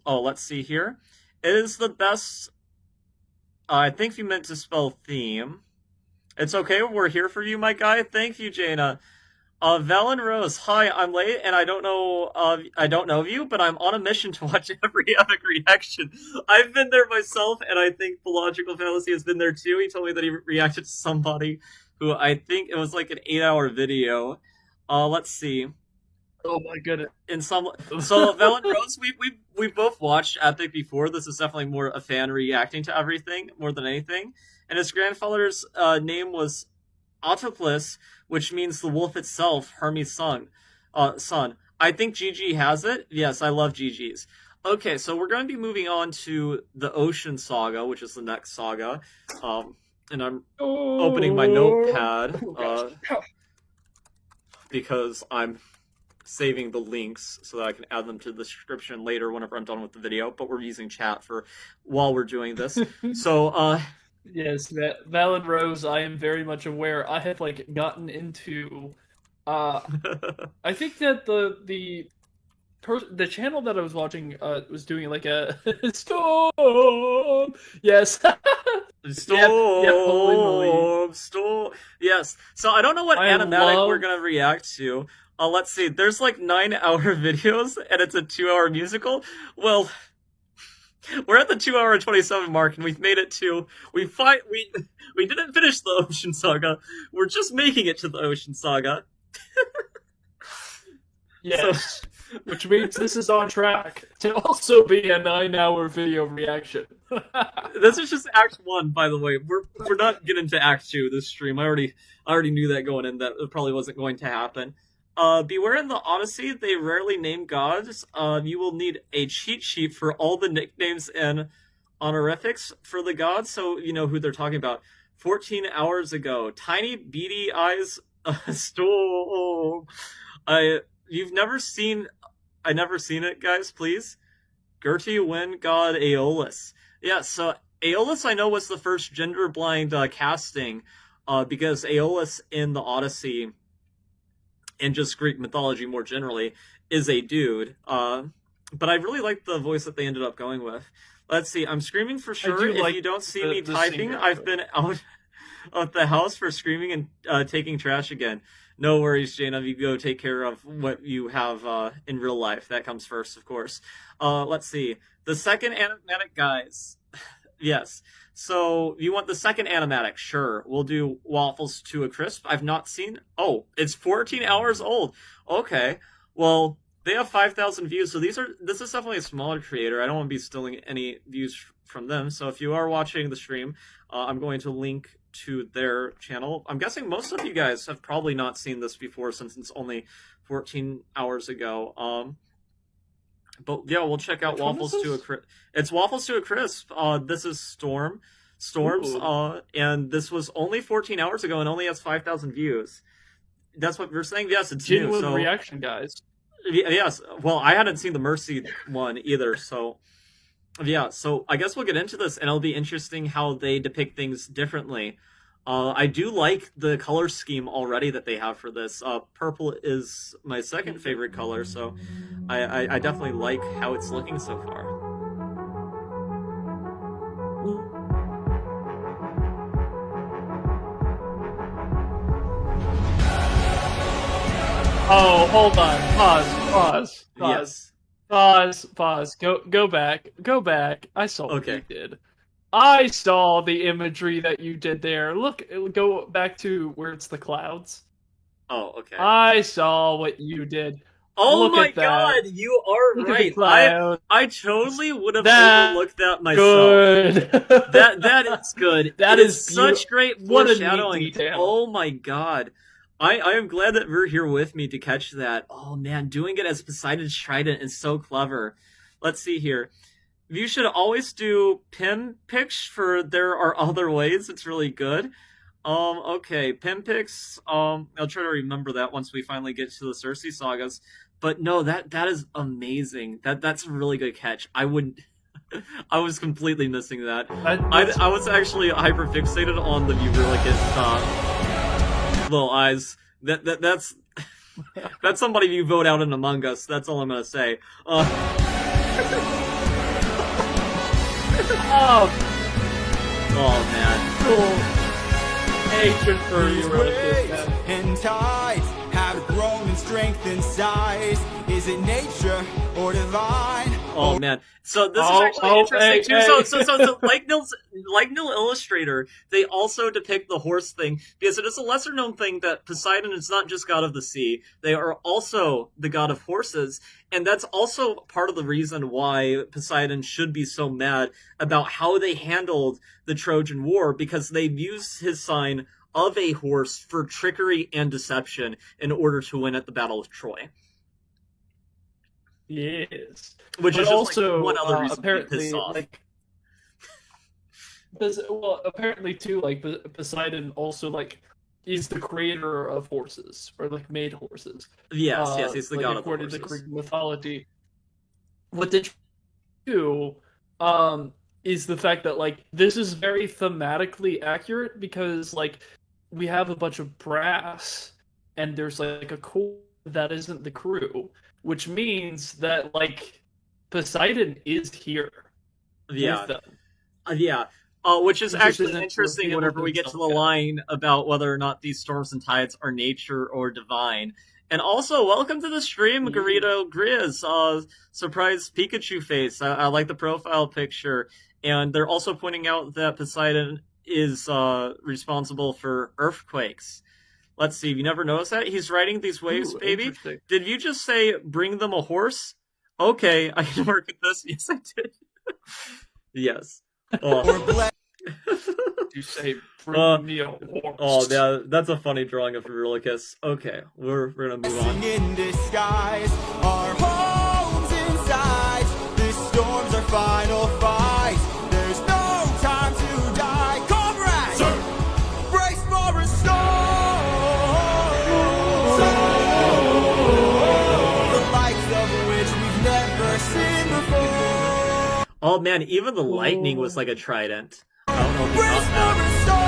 Oh, let's see here. It is the best. I think you meant to spell theme. It's okay. We're here for you, my guy. Thank you, Jaina. Valen Rose. Hi, I'm late, and I don't know of you, but I'm on a mission to watch every epic reaction. I've been there myself, and I think the Logical Fallacy has been there too. He told me that he reacted to somebody who I think it was like an 8-hour video. Let's see. Oh my goodness. In some so Valen Rose, we both watched Epic before. This is definitely more a fan reacting to everything more than anything. And his grandfather's name was Autoplus, which means the wolf itself, Hermes' son. I think GG has it. Yes, I love GG's. Okay, so we're going to be moving on to the Ocean Saga, which is the next saga. And I'm opening my notepad because I'm saving the links so that I can add them to the description later whenever I'm done with the video, but we're using chat for while we're doing this. So, yes, Valen Rose, I am very much aware. I have gotten into I think that the channel that I was watching was doing like a storm. Yes. Storm. Yes. So I don't know what animatic we're gonna react to. Let's see. There's like 9-hour videos, and it's a 2-hour musical. Well, we're at the 2-hour 27 mark, and we've made it to we didn't finish the Ocean Saga. We're just making it to the Ocean Saga. Yes, so, which means this is on track to also be a 9-hour video reaction. This is just Act 1, by the way. We're not getting to Act 2 this stream. I already knew that going in, that it probably wasn't going to happen. Beware in the Odyssey, they rarely name gods. You will need a cheat sheet for all the nicknames and honorifics for the gods, so you know who they're talking about. 14 hours ago, tiny beady eyes, storm. I never seen it, guys, please. Gertie Wind God Aeolus. Yeah, so Aeolus I know was the first gender-blind casting, because Aeolus in the Odyssey and just Greek mythology more generally is a dude. But I really like the voice that they ended up going with. Let's see, I'm screaming for sure. If you don't see me typing, I've been out of the house for screaming and taking trash again. No worries, Jaina. You go take care of what you have in real life. That comes first, of course. Let's see. The second animatic, guys. Yes. So, you want the second animatic? Sure. We'll do Waffles to a Crisp. I've not seen... Oh, it's 14 hours old. Okay. Well, they have 5,000 views, so this is definitely a smaller creator. I don't want to be stealing any views from them. So if you are watching the stream, I'm going to link to their channel. I'm guessing most of you guys have probably not seen this before since it's only 14 hours ago. But yeah, we'll check out Waffles to a Crisp. It's Waffles to a Crisp. This is Storms, and this was only 14 hours ago and only has 5,000 views. That's what we're saying. Yes, it's genuine new. So, reaction, guys. Yes. Well, I hadn't seen the Mercy one either, so yeah. So I guess we'll get into this, and it'll be interesting how they depict things differently. I do like the color scheme already that they have for this. Purple is my second favorite color, so I definitely like how it's looking so far. Oh, hold on. Pause. Yes. Pause. Go back. I saw what you did. I saw the imagery that you did there. Look, go back to where it's the clouds. Oh, okay. I saw what you did. Oh my god, you are right. I totally would have overlooked that myself. Good. that is good. That is such great foreshadowing. Oh my god. I am glad that we're here with me to catch that. Oh man, doing it as Poseidon's trident is so clever. Let's see here. You should always do pin picks for There Are Other Ways. It's really good. Okay, pin picks. I'll try to remember that once we finally get to the Cersei sagas. But no, that is amazing. That's a really good catch. I was completely missing that. I was actually hyper fixated on the Eurylicus little eyes. That's somebody you vote out in Among Us. That's all I'm gonna say. Oh man. Cool. Hatred for you, relatives, man. And tides have grown in strength and size. Is it nature or divine? Oh man, so this is actually interesting too. Hey. So like Nil Illustrator, they also depict the horse thing because it is a lesser known thing that Poseidon is not just god of the sea; they are also the god of horses, and that's also part of the reason why Poseidon should be so mad about how they handled the Trojan War, because they used his sign of a horse for trickery and deception in order to win at the Battle of Troy. Yes, Which but is just also like one other reason to be apparently pissed off. like. Well, apparently too, like Poseidon also like is the creator of horses, or like made horses. Yes, he's the like, god of the according to horses. Greek mythology. What they do, is the fact that like this is very thematically accurate because like we have a bunch of brass and there's like a core that isn't the crew, which means that like Poseidon is here. Yeah, with them. yeah. Which is He just actually isn't interesting revealed whenever we get to the himself yet. line about whether or not these storms and tides are nature or divine. And also, welcome to the stream, Garrido Grizz. Surprise Pikachu face. I like the profile picture. And they're also pointing out that Poseidon is responsible for earthquakes. Let's see, you never noticed that? He's riding these waves, Ooh, baby. interesting. Did you just say, bring them a horse? Okay, I can work with this. Yes, I did. Yes. Oh. You say, bring me a horse. Oh, yeah, that's a funny drawing of Eurylochus. Okay, we're gonna move on. In disguise, our homes inside. The storms are final fight. There's no time to die. Comrades, brace for a storm. The likes of which we've never seen before. Oh man, even the lightning was like a trident. I don't know if you Brace caught for that. a storm.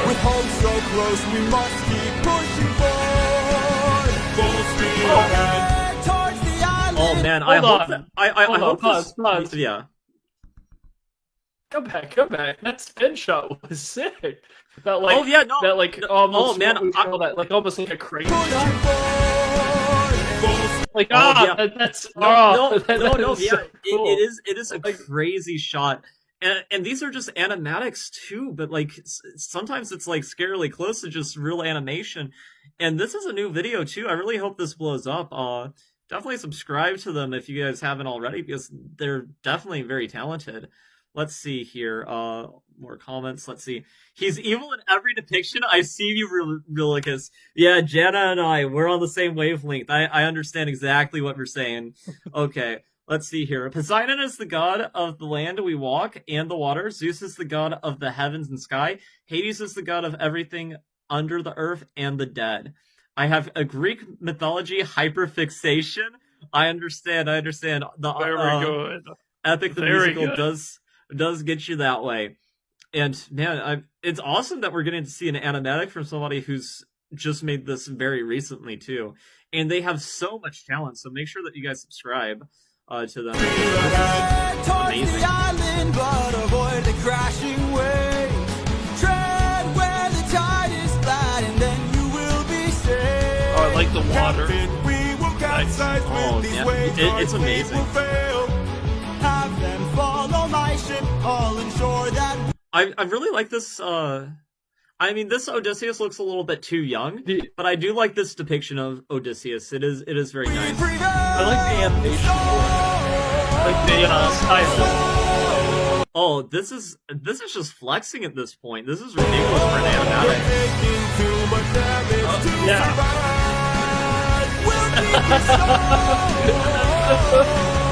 With hope so close, we must keep pushing forward. Full speed ahead towards the island. Oh man, I Hold hope on. that I Hold on, hope this, pause. Yeah. Come back. That spin shot was sick. That like, Oh yeah, no. that like almost oh man, what we call that, like almost like a crane Pushing shot. forward. Like yeah. that's No, that is yeah, so cool. it is a crazy shot, and these are just animatics too. But like sometimes it's like scarily close to just real animation. And this is a new video too. I really hope this blows up. Definitely subscribe to them if you guys haven't already, because they're definitely very talented. Let's see here. More comments. Let's see. He's evil in every depiction. I see you, Eurylochus. Yeah, Jana and I, we're on the same wavelength. I understand exactly what we're saying. Okay, let's see here. Poseidon is the god of the land we walk and the water. Zeus is the god of the heavens and sky. Hades is the god of everything under the earth and the dead. I have a Greek mythology hyperfixation. I understand. The Very good. Epic the Very musical good. does get you that way. And man, it's awesome that we're getting to see an animatic from somebody who's just made this very recently too. And they have so much talent, so make sure that you guys subscribe to them. Towards the island, but avoid the crashing waves. Tread where the tide is flat, and then you will be safe. Oh, I like the water. Captain, we will capsize Oh, with these yeah. waves. It's our fleet amazing. will fail. Have them follow my ship. I'll ensure that. I really like this. I mean, this Odysseus looks a little bit too young, but I do like this depiction of Odysseus. It is very nice. I like the animation. Like the style. Oh, this is just flexing at this point. This is ridiculous for an animatic.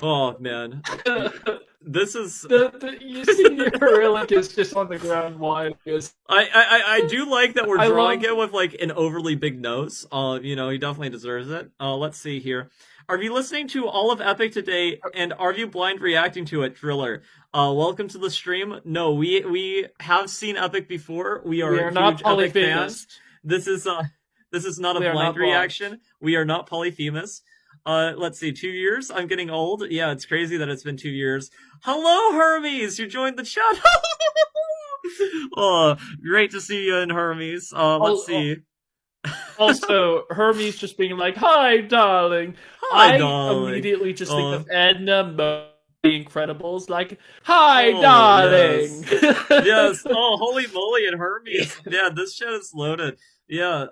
Oh man, this is. You see Eurylochus just on the ground wide. I do like that we're I drawing love- him with like an overly big nose. You know, he definitely deserves it. Let's see here. Are you listening to all of Epic today, and are you blind reacting to it, Driller? Welcome to the stream. No, we have seen Epic before. We are not huge Epic fans. polyphemus. This is not a We are blind not reaction. We are not polyphemus. Let's see, 2 years? I'm getting old. Yeah, it's crazy that it's been 2 years. Hello, Hermes! You joined the chat. Oh, great to see you in Hermes. Let's see. Also, Hermes just being like, "Hi, darling." Hi, I darling. immediately just think of Edna Mode, The Incredibles, like, "Hi, Oh, darling." Yes. Oh, holy moly, and Hermes. Yeah, this shit is loaded. Yeah.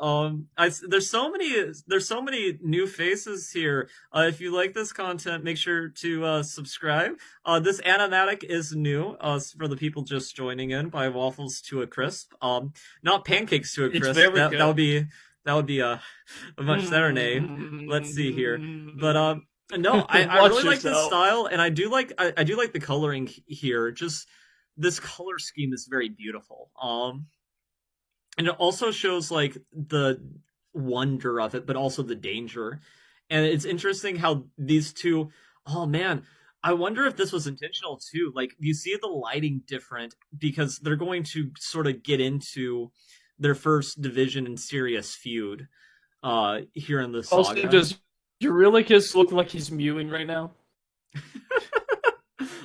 There's so many new faces here. If you like this content, make sure to subscribe. This animatic is new. For the people just joining in, by waffles to a crisp. Not pancakes to a It's crisp. very That good. would be a much better name. Let's see here. But no, I Watch really like this yourself. style, and I do like the coloring here. Just this color scheme is very beautiful. And it also shows like the wonder of it, but also the danger. And it's interesting how these two. Oh man, I wonder if this was intentional too. Like you see the lighting different because they're going to sort of get into their first division and serious feud. Here in the saga. Also, does Eurylicus look like he's mewing right now?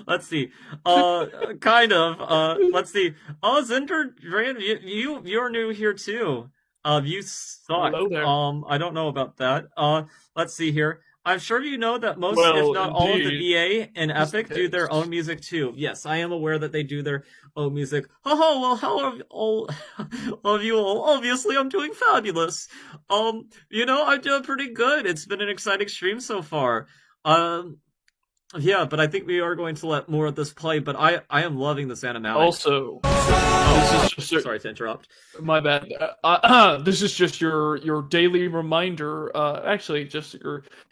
Let's see. Kind of. Let's see. Oh, Zinder, you're new here too. You suck. Hello there. I don't know about that. Let's see here. I'm sure you know that most, Well, if not all, of the indeed. VA and Epic do their own music too. Yes, I am aware that they do their own music. Oh, well, how all of you all? Obviously, I'm doing fabulous. I'm doing pretty good. It's been an exciting stream so far. Yeah, but I think we are going to let more of this play, but I am loving this animatic. Also, this is just sorry to interrupt. my bad. This is just your daily reminder. Actually, just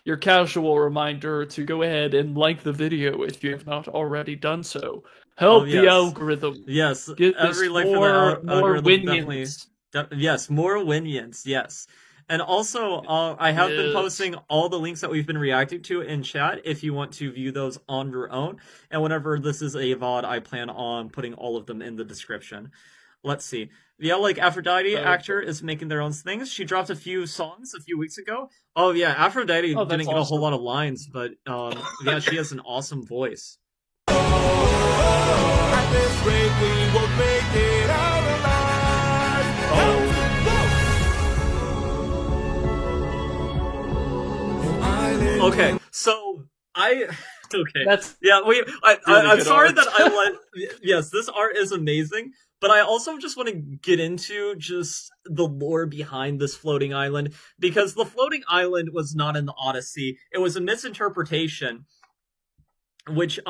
your casual reminder to go ahead and like the video if you have not already done so. Help yes. the algorithm. Yes, Get every this like more for the algorithm winions. Yes, more winions, yes. And also, I have been Yes. posting all the links that we've been reacting to in chat if you want to view those on your own. And whenever this is a VOD, I plan on putting all of them in the description. Let's see. Yeah, like Aphrodite actor is making their own things. She dropped a few songs a few weeks ago. Oh yeah, Aphrodite Oh, didn't that's get a whole awesome. lot of lines, but yeah, she has an awesome voice. At this rate, we won't make it out alive. Okay, so okay. That's Yeah, really I'm good sorry art. that I let. Yes, this art is amazing, but I also just want to get into just the lore behind this floating island, because the floating island was not in the Odyssey. It was a misinterpretation, which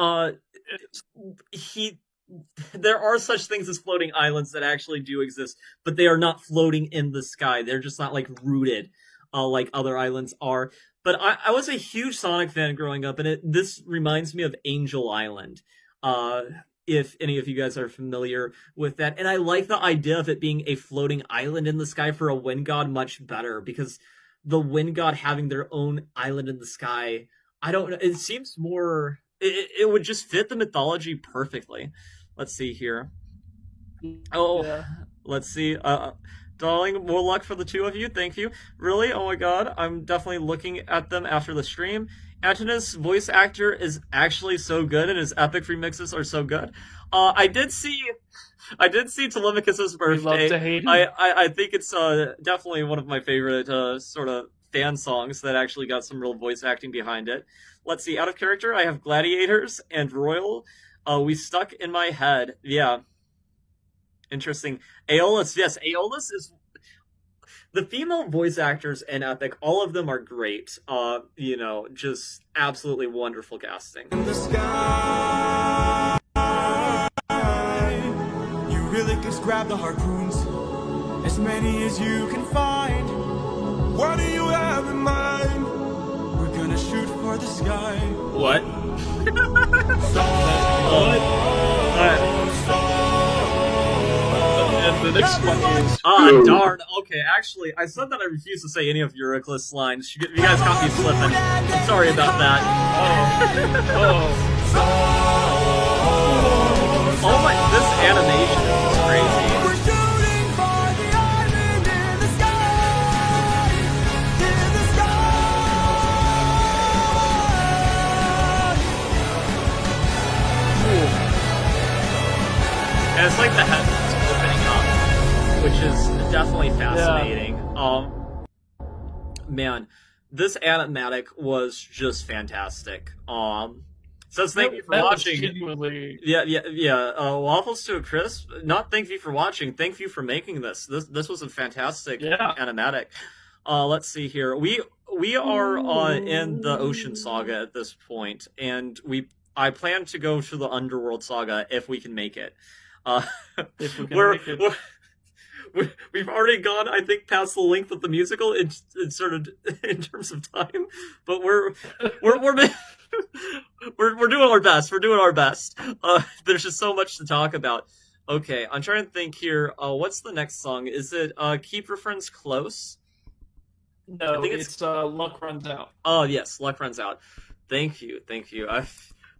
there are such things as floating islands that actually do exist, but they are not floating in the sky. They're just not like rooted like other islands are. But I was a huge Sonic fan growing up, and this reminds me of Angel Island. If any of you guys are familiar with that. And I like the idea of it being a floating island in the sky for a wind god much better, because the wind god having their own island in the sky, I don't know, it seems more... It would just fit the mythology perfectly. Let's see here. Oh, yeah. Let's see. Darling, more luck for the two of you. Thank you. Really? Oh my god. I'm definitely looking at them after the stream. Antonis' voice actor is actually so good, and his epic remixes are so good. I did see Telemachus's birthday. love to hate him. I think it's definitely one of my favorite sort of fan songs that actually got some real voice acting behind it. Let's see. Out of character, I have Gladiators and Royal. We stuck in my head. Yeah. Interesting. Aeolus, yes, Aeolus is... The female voice actors in Epic, all of them are great. Just absolutely wonderful casting. In the sky, you really just grab the harpoons, as many as you can find. What do you have in mind? We're gonna shoot for the sky. What? And the next one is Darn. Okay, actually, I said that I refuse to say any of Euryclus' lines. You guys caught me slipping. I'm sorry about that. Oh my, this animation is crazy. We're shooting for the island in the sky, in the sky. definitely fascinating. Man, this animatic was just fantastic. Says thank you for That was watching. genuinely... Yeah. Waffles to a crisp. Not thank you for watching. Thank you for making this. This was a fantastic animatic. Let's see here. We are in the Ocean Saga at this point, and I plan to go to the Underworld Saga if we can make it. If we can make it. We've already gone, I think, past the length of the musical in sort of in terms of time, but we're doing our best. We're doing our best. There's just so much to talk about. Okay, I'm trying to think here. What's the next song? Is it Keep Your Friends Close? No, I think it's Luck Runs Out. Oh yes, Luck Runs Out. Thank you.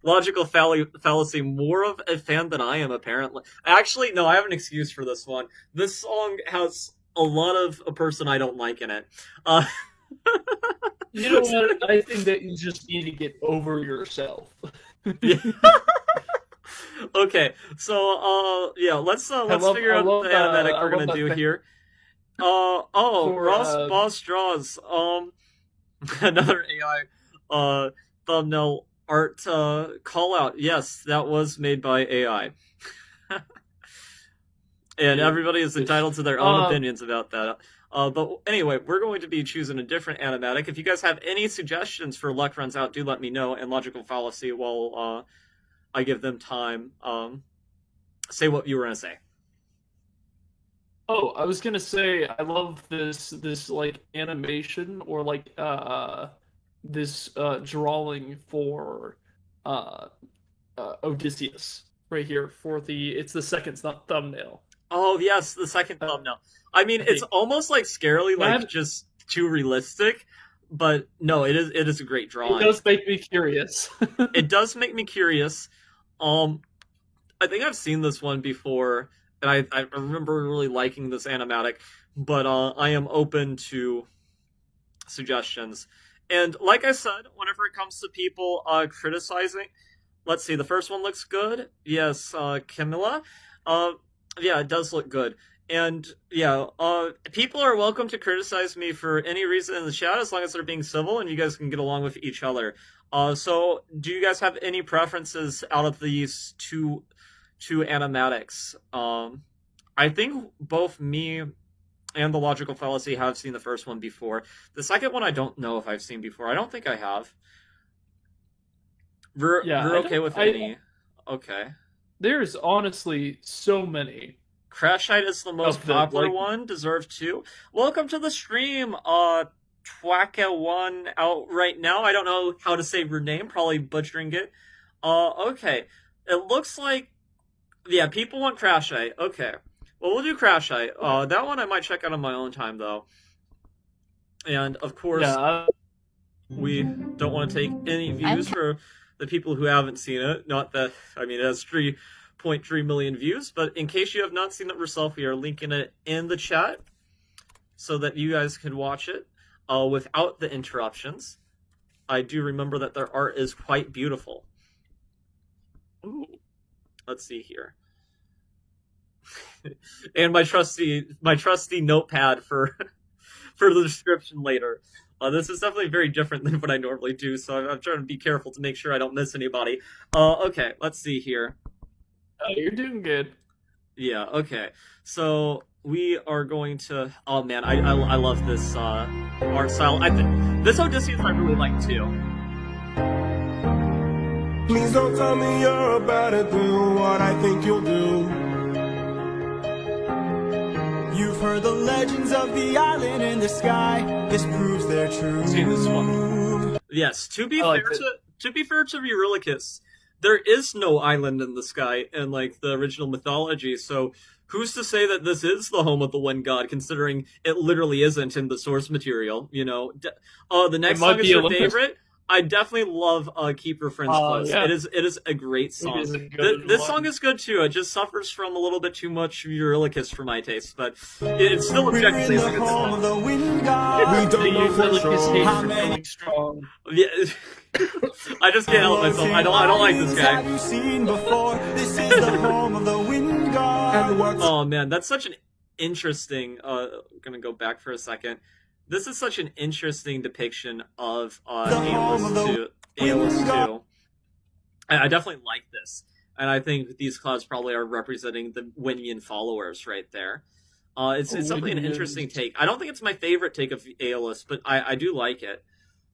Logical fallacy, more of a fan than I am, apparently. Actually, no, I have an excuse for this one. This song has a lot of a person I don't like in it. You know what? I think that you just need to get over yourself. Yeah. Okay, so let's figure out the animatic we're gonna do here. Ross Boss Draws. Another AI thumbnail art call out. Yes, that was made by AI. And everybody is entitled to their own opinions about that. But anyway, we're going to be choosing a different animatic. If you guys have any suggestions for Luck Runs Out, do let me know. And Logical Fallacy, while I give them time, say what you were going to say. Oh, I was gonna say I love this like animation or like this drawing for Odysseus right here for it's the second thumbnail. Oh yes, the second thumbnail. I mean, it's almost like scarily like just too realistic, but no, it is a great drawing. It does make me curious. It does make me curious. I think I've seen this one before. And I remember really liking this animatic, but I am open to suggestions. And like I said, whenever it comes to people criticizing, let's see, the first one looks good. Yes, Camilla. Yeah, it does look good. And yeah, people are welcome to criticize me for any reason in the chat as long as they're being civil and you guys can get along with each other. So do you guys have any preferences out of these two animatics? I think both me and the Logical Fallacy have seen the first one before. The second one I don't know if I've seen before. I don't think I have. We're okay with any. Okay. There's honestly so many. Crashite is the most popular one. Deserve 2. Welcome to the stream. Twaka1 out right now. I don't know how to say your name. Probably butchering it. Okay. It looks like people want Crashite. Okay. Well, we'll do Crashite. That one I might check out on my own time, though. And, of course, we don't want to take any views for the people who haven't seen it. Not that, I mean, it has 3.3 million views, but in case you have not seen it yourself, we are linking it in the chat so that you guys can watch it without the interruptions. I do remember that their art is quite beautiful. Ooh. Let's see here. And my trusty notepad for the description later. This is definitely very different than what I normally do, so I'm trying to be careful to make sure I don't miss anybody. Okay, let's see here. Oh, you're doing good. Yeah, okay. So we are going to... Oh man, I love this art style. I think this Odysseus I really like too. Please don't tell me you're about to do what I think you'll do. You've heard the legends of the island in the sky. This proves they're true. See this one. Yes, to be fair to Eurylochus, there is no island in the sky in like the original mythology, so who's to say that this is the home of the wind god, considering it literally isn't in the source material, you know? The next song is your favorite? I definitely love Keep Your Friends Close. Yeah. It is a great song. This song is good too. It just suffers from a little bit too much Eurylochus for my taste, but it's still objectively a good song. Strong. Yeah, I just can't help myself. I don't like this guy. Have you seen before? This is the home of the wind god. Oh man, that's such an interesting. Gonna go back for a second. This is such an interesting depiction of Aeolus 2. I definitely like this. And I think these clouds probably are representing the winion followers right there. It's definitely an interesting take. I don't think it's my favorite take of Aeolus, but I do like it.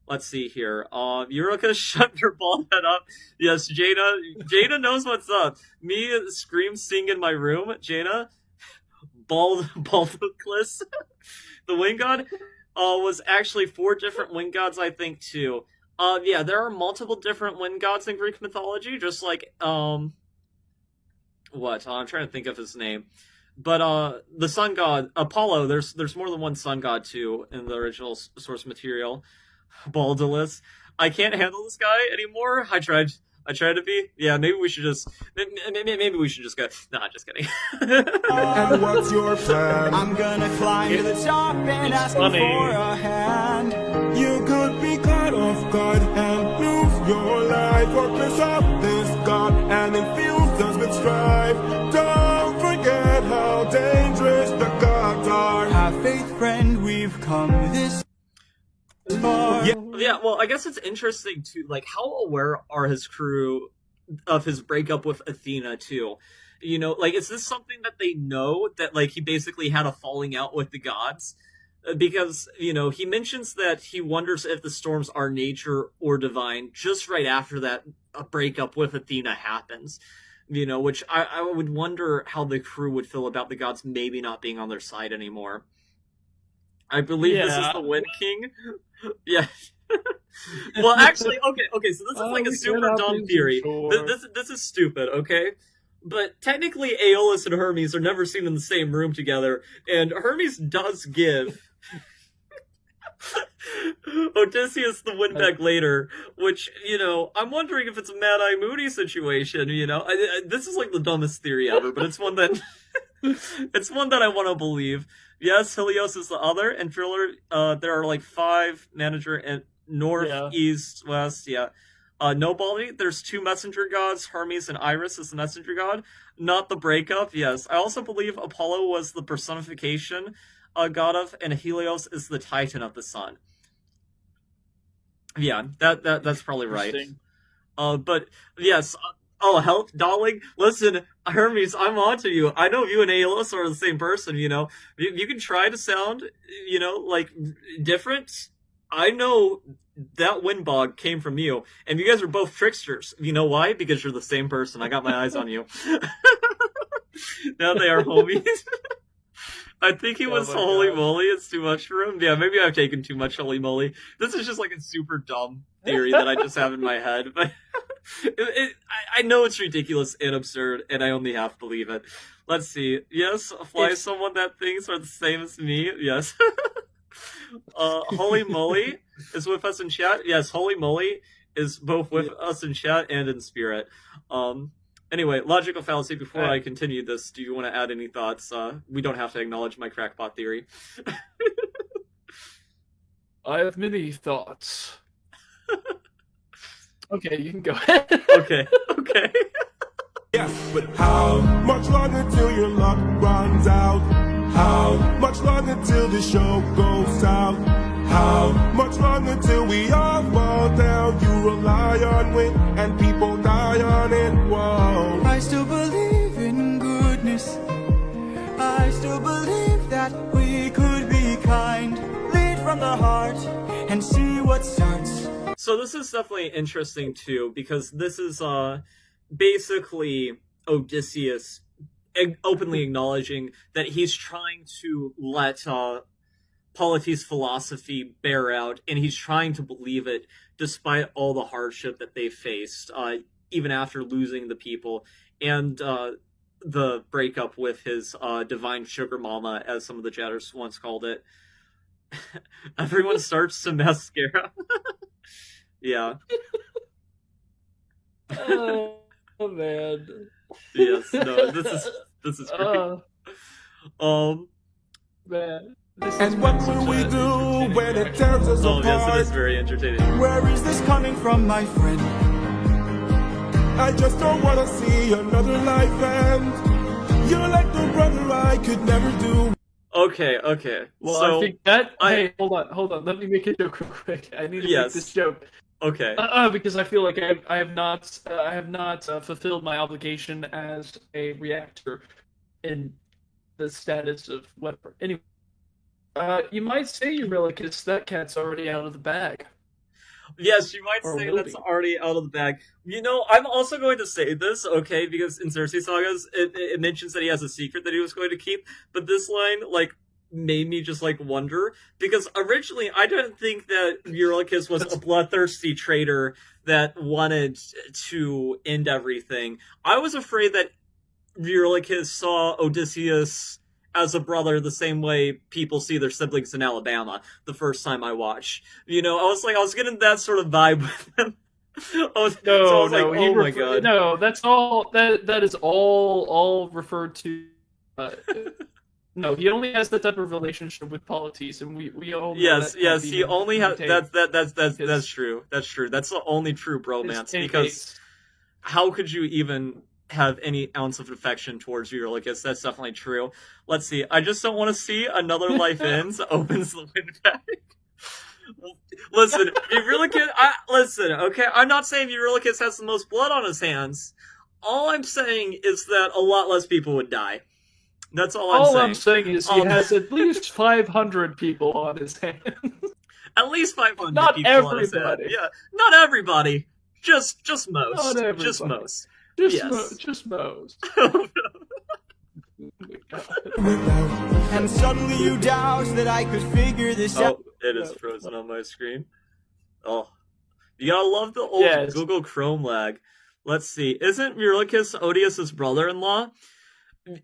Let's see here. Eureka, shut your bald head up. Yes, Jaina knows what's up. Me sing in my room. Jaina, baldoclus. The wind god was actually 4 different wind gods, I think, too. Yeah, there are multiple different wind gods in Greek mythology, just like, I'm trying to think of his name. But, the sun god, Apollo, there's more than one sun god, too, in the original source material. Baldulus. I can't handle this guy anymore. I tried to be. Yeah, maybe we should just go. Nah, just kidding. And what's your plan? I'm gonna climb to the top and ask you for a hand. You could be caught off guard and lose your life, or piss off this god and infuse us with strife. Don't forget how dangerous the gods are. Have faith, friend, we've come this far. Yeah, well, I guess it's interesting, too, like, how aware are his crew of his breakup with Athena, too? You know, like, is this something that they know, that, like, he basically had a falling out with the gods? Because, you know, he mentions that he wonders if the storms are nature or divine just right after that breakup with Athena happens. You know, which I would wonder how the crew would feel about the gods maybe not being on their side anymore. I believe this is the Wind King. Yeah. Well, actually, okay, so this is like a super dumb theory. This is stupid, okay? But technically, Aeolus and Hermes are never seen in the same room together, and Hermes does give Odysseus the wind back later, which, you know, I'm wondering if it's a Mad-Eye Moody situation, you know? This is like the dumbest theory ever, but it's one that it's one that I want to believe. Yes, Helios is the other, and Driller, there are like 5 manager and north, east, west, Nobody, there's 2 messenger gods, Hermes and Iris is the messenger god, not the breakup, yes. I also believe Apollo was the personification god of, and Helios is the titan of the sun. Yeah, that's probably right. But, yes, health, darling. Listen, Hermes, I'm onto you. I know you and Aeolus are the same person, you know. You can try to sound, you know, like, different. I know that windbog came from you, and you guys are both tricksters. You know why? Because you're the same person. I got my eyes on you. Now they are homies. I think he was holy moly. It's too much for him. Yeah, maybe I've taken too much holy moly. This is just like a super dumb theory that I just have in my head, but I know it's ridiculous and absurd, and I only half believe it. Let's see. Yes, fly someone that thinks are the same as me. Yes. Holy moly is with us in chat. Yes, holy moly is both with us in chat and in spirit. Anyway, logical fallacy. Before I continue this, do you want to add any thoughts? We don't have to acknowledge my crackpot theory. I have many thoughts. Okay, you can go ahead. Okay. Yes, but how much longer till your luck runs out? How much longer till the show goes south? How much longer till we all fall down? You rely on wind and people die on it. Whoa. I still believe in goodness. I still believe that we could be kind. Lead from the heart and see what starts. So this is definitely interesting too, because this is basically Odysseus openly acknowledging that he's trying to let Polites' philosophy bear out, and he's trying to believe it despite all the hardship that they faced, even after losing the people, and the breakup with his divine sugar mama, as some of the chatters once called it. Everyone starts to mascara. Yeah. Oh man. Yes, no, this is great. Man. And what will we do when it tears us apart? Yes, it is very entertaining. Where is this coming from, my friend? I just don't want to see another life end. You're like the brother I could never do. Okay. Well, So I think that. Hey, hold on. Let me make a joke real quick. I need to make this joke. okay. Because I feel like I have not fulfilled my obligation as a reactor in the status of weapon. Anyway, you might say, Eurylochus, that cat's already out of the bag. Yes, you might Or say will that's be. already out of the bag. You know, I'm also going to say this, okay, because in Cersei Sagas, it mentions that he has a secret that he was going to keep, but this line, like, made me just, like, wonder, because originally I didn't think that Eurylochus was a bloodthirsty traitor that wanted to end everything. I was afraid that Eurylochus saw Odysseus as a brother the same way people see their siblings in Alabama the first time I watched. You know, I was getting that sort of vibe with him. Oh my god. No, that's all. That is all referred to. No, he only has that type of relationship with Polites, and we all know Yes, that he only has that's true. That's the only true his bromance, tin because case. how could you even have any ounce of affection towards Eurylochus? That's definitely true. Let's see. I just don't want to see another life ends opens the wind bag. Listen, listen, okay? I'm not saying Eurylochus has the most blood on his hands. All I'm saying is that a lot less people would die. That's all I'm saying. All I'm saying is he has at least 500 people on his hands. At least 500 Not people on his hand. everybody. Yeah, not everybody. Just most. Not everybody. Just most. Just most. And suddenly you doubt that I could figure this out. Oh, it is frozen on my screen. Oh. You gotta love the old Google Chrome lag. Let's see. Isn't Eurylochus Odious' brother-in-law?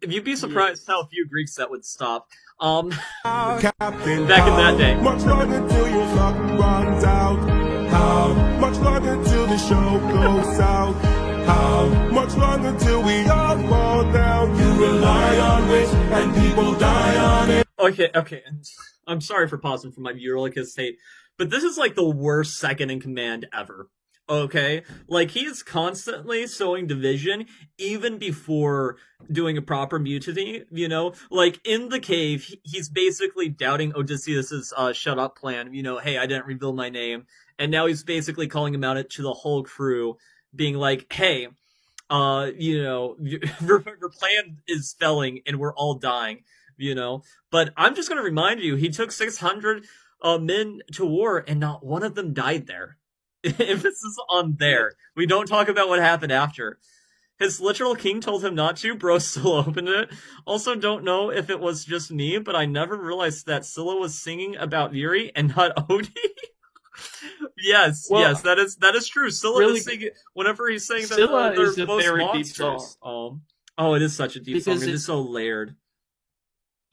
You'd be surprised how few Greeks that would stop. Captain, Back in that day. Much longer till your luck runs out. How much longer till the show goes out? How much longer till we all fall down? You rely on wit and people die on it. Okay. And I'm sorry for pausing for my Eurylochus hate, but this is like the worst second in command ever. Okay? Like, he is constantly sowing division even before doing a proper mutiny, you know? Like, in the cave, he's basically doubting Odysseus's shut up plan. You know, hey, I didn't reveal my name. And now he's basically calling him out to the whole crew, being like, hey, you know, your plan is failing and we're all dying, you know? But I'm just gonna remind you, he took 600 men to war and not one of them died there. Emphasis on there. We don't talk about what happened after. His literal king told him not to. Bro still opened it. Also, don't know if it was just me, but I never realized that Scylla was singing about Yuri and not Odie. Yes, that is true. Scylla really, is singing whenever he's saying that Scylla they're is a most very monsters. deep song. Oh, it is such a deep Because song. It is so layered.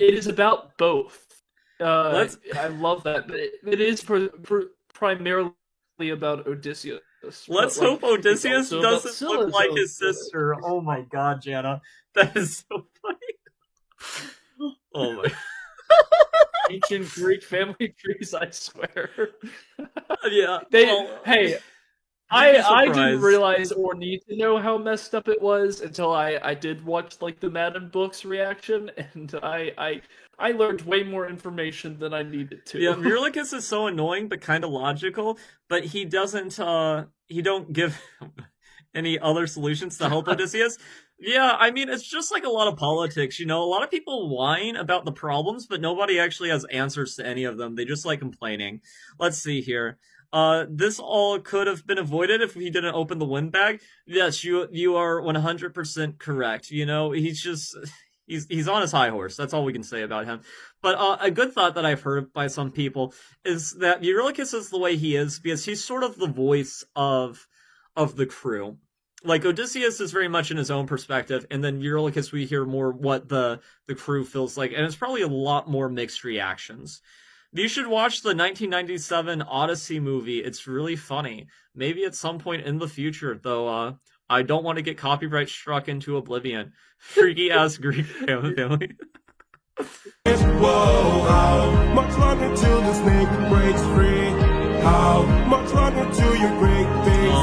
It is about both. I love that. But it is primarily about Odysseus. Let's hope Odysseus doesn't look like his sister. Oh my god, Jana. That is so funny. Oh my. Ancient Greek family trees, I swear. Yeah. I didn't realize or need to know how messed up it was until I did watch like the Madden Books reaction, and I learned way more information than I needed to. Yeah, Eurylochus is so annoying but kind of logical, but he don't give any other solutions to help Odysseus. Yeah, I mean, it's just like a lot of politics, you know? A lot of people whine about the problems, but nobody actually has answers to any of them. They just like complaining. Let's see here. This all could have been avoided if he didn't open the wind bag. Yes, you are 100% correct. You know, he's on his high horse. That's all we can say about him. But a good thought that I've heard by some people is that Eurylochus is the way he is because he's sort of the voice of the crew. Like, Odysseus is very much in his own perspective, and then Eurylochus, we hear more what the crew feels like, and it's probably a lot more mixed reactions. You should watch the 1997 Odyssey movie. It's really funny. Maybe at some point in the future, though, I don't want to get copyright struck into oblivion. Freaky-ass Greek family. Whoa, how much longer till the snake breaks free? How much longer till your great face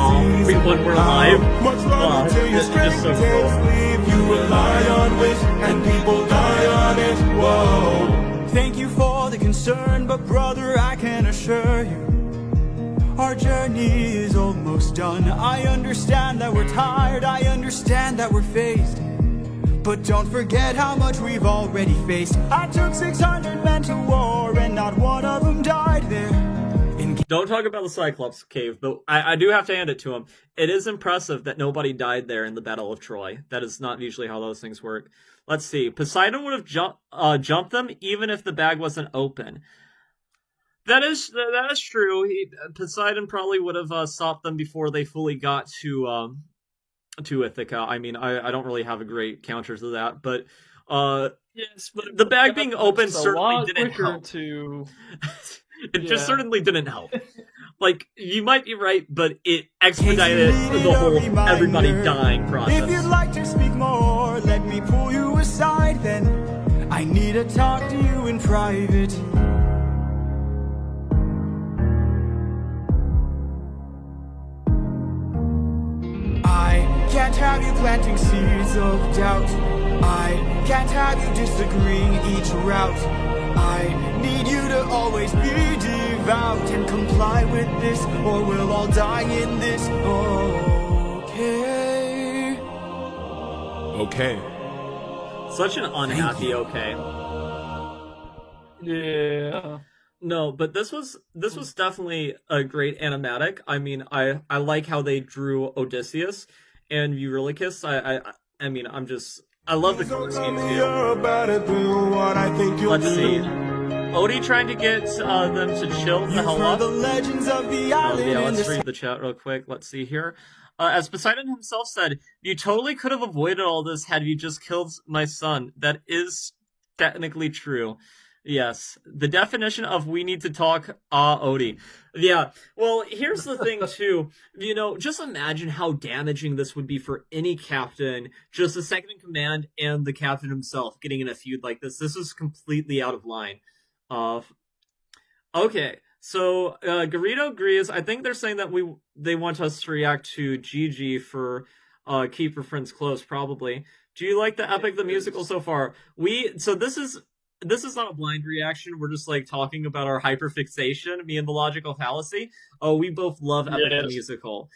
sees? when we're live. Much longer till your It's strength just so takes cool. leave. You rely on wish, and people die on it. Whoa. Thank you for the concern, but brother, I can assure you, our journey is almost done. I understand that we're tired, I understand that we're phased, but don't forget how much we've already faced. I took 600 men to war, and not one of them died there. Don't talk about the Cyclops cave, but I do have to hand it to him. It is impressive that nobody died there in the Battle of Troy. That is not usually how those things work. Let's see. Poseidon would have jumped them even if the bag wasn't open. That is true. Poseidon probably would have stopped them before they fully got to Ithaca. I mean, I don't really have a great counter to that, but Yes, but the bag being open it's a certainly lot didn't quicker help. to. It just Yeah. certainly didn't help. Like, you might be right, but it expedited the whole everybody dying process. If you'd like to speak more, let me pull you aside then. I need to talk to you in private. I can't have you planting seeds of doubt. I can't have you disagreeing each route. I need you to always be devout and comply with this, or we'll all die in this. Okay. Okay. Such an unhappy okay. Yeah. No, but this was definitely a great animatic. I mean, I like how they drew Odysseus and Eurylochus. I mean, I love the color scheme too. You're about to do what I think you'll Let's do. see. Odie trying to get them to chill the You've hell heard up. the legends of the island Yeah, and let's the read the chat real quick. Let's see here. As Poseidon himself said, you totally could have avoided all this had you just killed my son. That is technically true. Yes. The definition of we need to talk, Odie. Yeah. Well, here's the thing, too. You know, just imagine how damaging this would be for any captain, just the second in command and the captain himself getting in a feud like this. This is completely out of line. Okay. So, Garrido agrees. I think they're saying that they want us to react to GG for Keep Your Friends Close, probably. Do you like the Epic the Musical so far? So this is not a blind reaction. We're just like talking about our hyperfixation, me and the logical fallacy. Oh, we both love Epic the Musical.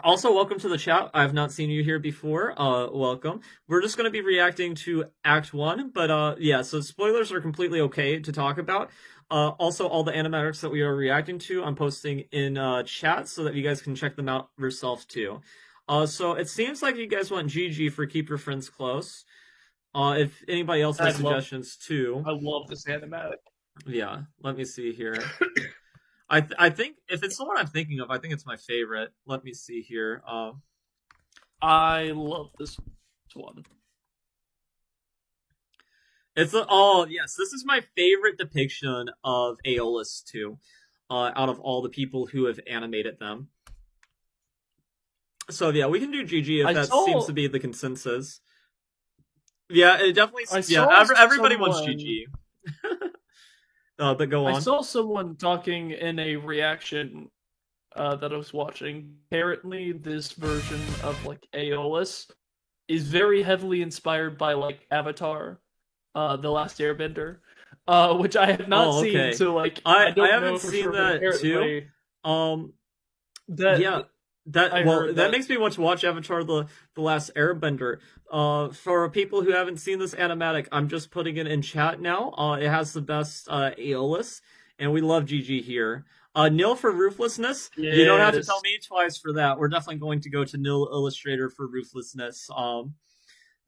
Also, welcome to the chat. I have not seen you here before. Welcome. We're just going to be reacting to Act 1, but yeah, so spoilers are completely okay to talk about. Also, all the animatics that we are reacting to, I'm posting in chat so that you guys can check them out yourself too. So it seems like you guys want GG for Keep Your Friends Close. If anybody else has suggestions too. I love this animatic. Yeah, let me see here. I think if it's the one I'm thinking of, I think it's my favorite. Let me see here. I love this one. Oh yes, this is my favorite depiction of Aeolus too, out of all the people who have animated them. So yeah, we can do GG if seems to be the consensus. Yeah, it definitely. Everybody wants GG. But go on. I saw someone talking in a reaction that I was watching. Apparently, this version of like Aeolus is very heavily inspired by like Avatar, The Last Airbender, which I have not seen. So like, I haven't seen that too. That makes me want to watch Avatar: The Last Airbender. For people who haven't seen this animatic, I'm just putting it in chat now. It has the best Aeolus, and we love GG here. Nil for Ruthlessness. Yes. You don't have to tell me twice for that. We're definitely going to go to Nil Illustrator for Ruthlessness,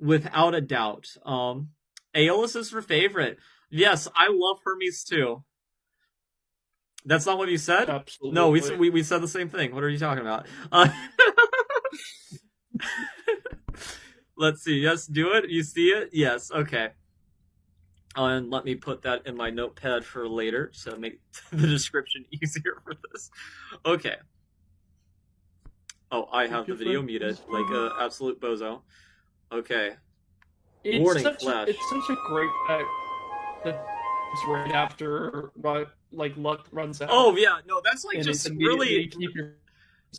without a doubt. Aeolus is her favorite. Yes, I love Hermes too. That's not what you said? Absolutely. No, we said the same thing. What are you talking about? Let's see. Yes, do it. You see it? Yes. Okay. And let me put that in my notepad for later to make the description easier for this. Okay. Oh, I have the video muted like an absolute bozo. Okay. It's such a great fact that it's right after like luck runs out. Oh yeah, no, that's like just really.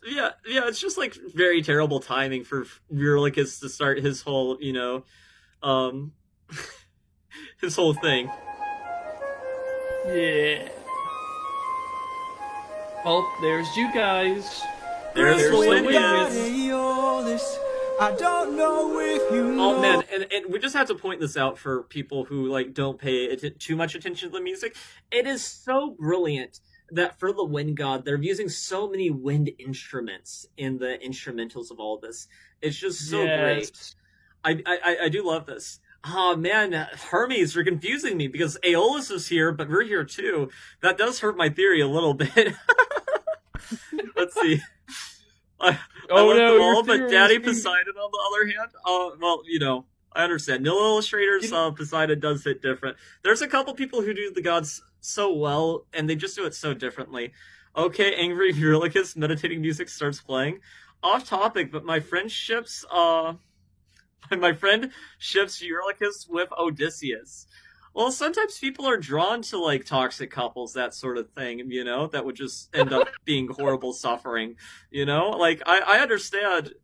Yeah, it's just like very terrible timing for Eurylochus to start his whole, um, his whole thing. Yeah. Oh, there's you guys. There's the winions. Aeolus, I don't know if you know. Oh man, and we just have to point this out for people who like don't pay too much attention to the music. It is so brilliant that for the wind god, they're using so many wind instruments in the instrumentals of all this. It's just so great. I do love this. Oh man, Hermes, you're confusing me because Aeolus is here, but we're here too. That does hurt my theory a little bit. Let's see. I love them all, but Daddy Poseidon on the other hand, well, I understand. Nil Illustrators, Poseidon does hit different. There's a couple people who do the gods so well, and they just do it so differently. Okay, angry Eurylochus meditating music starts playing. Off topic, but my friend ships Eurylochus with Odysseus. Well, sometimes people are drawn to, like, toxic couples, that sort of thing, that would just end up being horrible suffering, Like, I understand.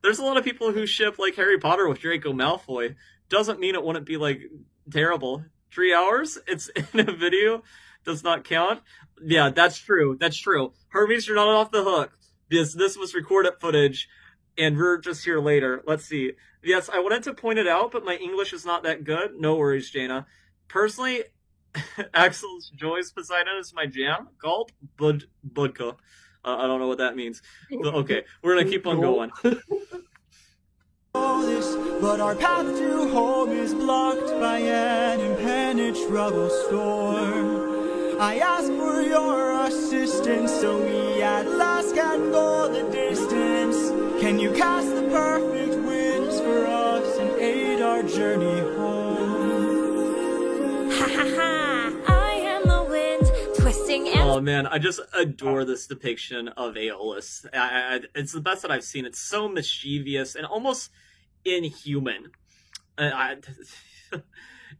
There's a lot of people who ship, like, Harry Potter with Draco Malfoy. Doesn't mean it wouldn't be, like, terrible. 3 hours? It's in a video? Does not count? Yeah, that's true. Hermes, you're not off the hook. This was recorded footage, and we're just here later. Let's see. Yes, I wanted to point it out, but my English is not that good. No worries, Jaina. Personally, Axel's Joy's Poseidon is my jam. Gulp, Budka. I don't know what that means. But okay, we're gonna keep on going. But our path to home is blocked by an impenetrable storm. I ask for your assistance so we at last can go the distance. Can you cast the perfect winds for us and aid our journey home? Ha ha ha! I am the wind, twisting and... Oh man, I just adore this depiction of Aeolus. It's the best that I've seen. It's so mischievous and almost inhuman. And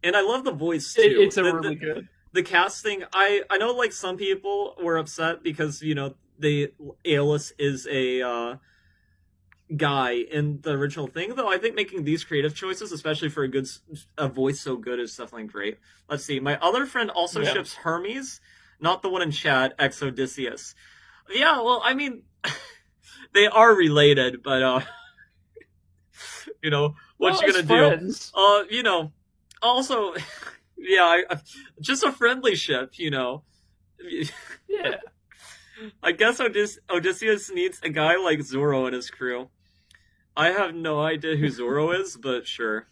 I love the voice too. It's really good. The casting, I know like some people were upset because, Aeolus is a guy in the original thing, though I think making these creative choices, especially for a voice so good, is definitely great. Let's see. My other friend also ships Hermes, not the one in chat, ex Odysseus. Yeah, well, I mean, they are related, but what you gonna friends. do? Also, yeah, just a friendly ship, Yeah. I guess Odysseus needs a guy like Zoro in his crew. I have no idea who Zoro is, but sure.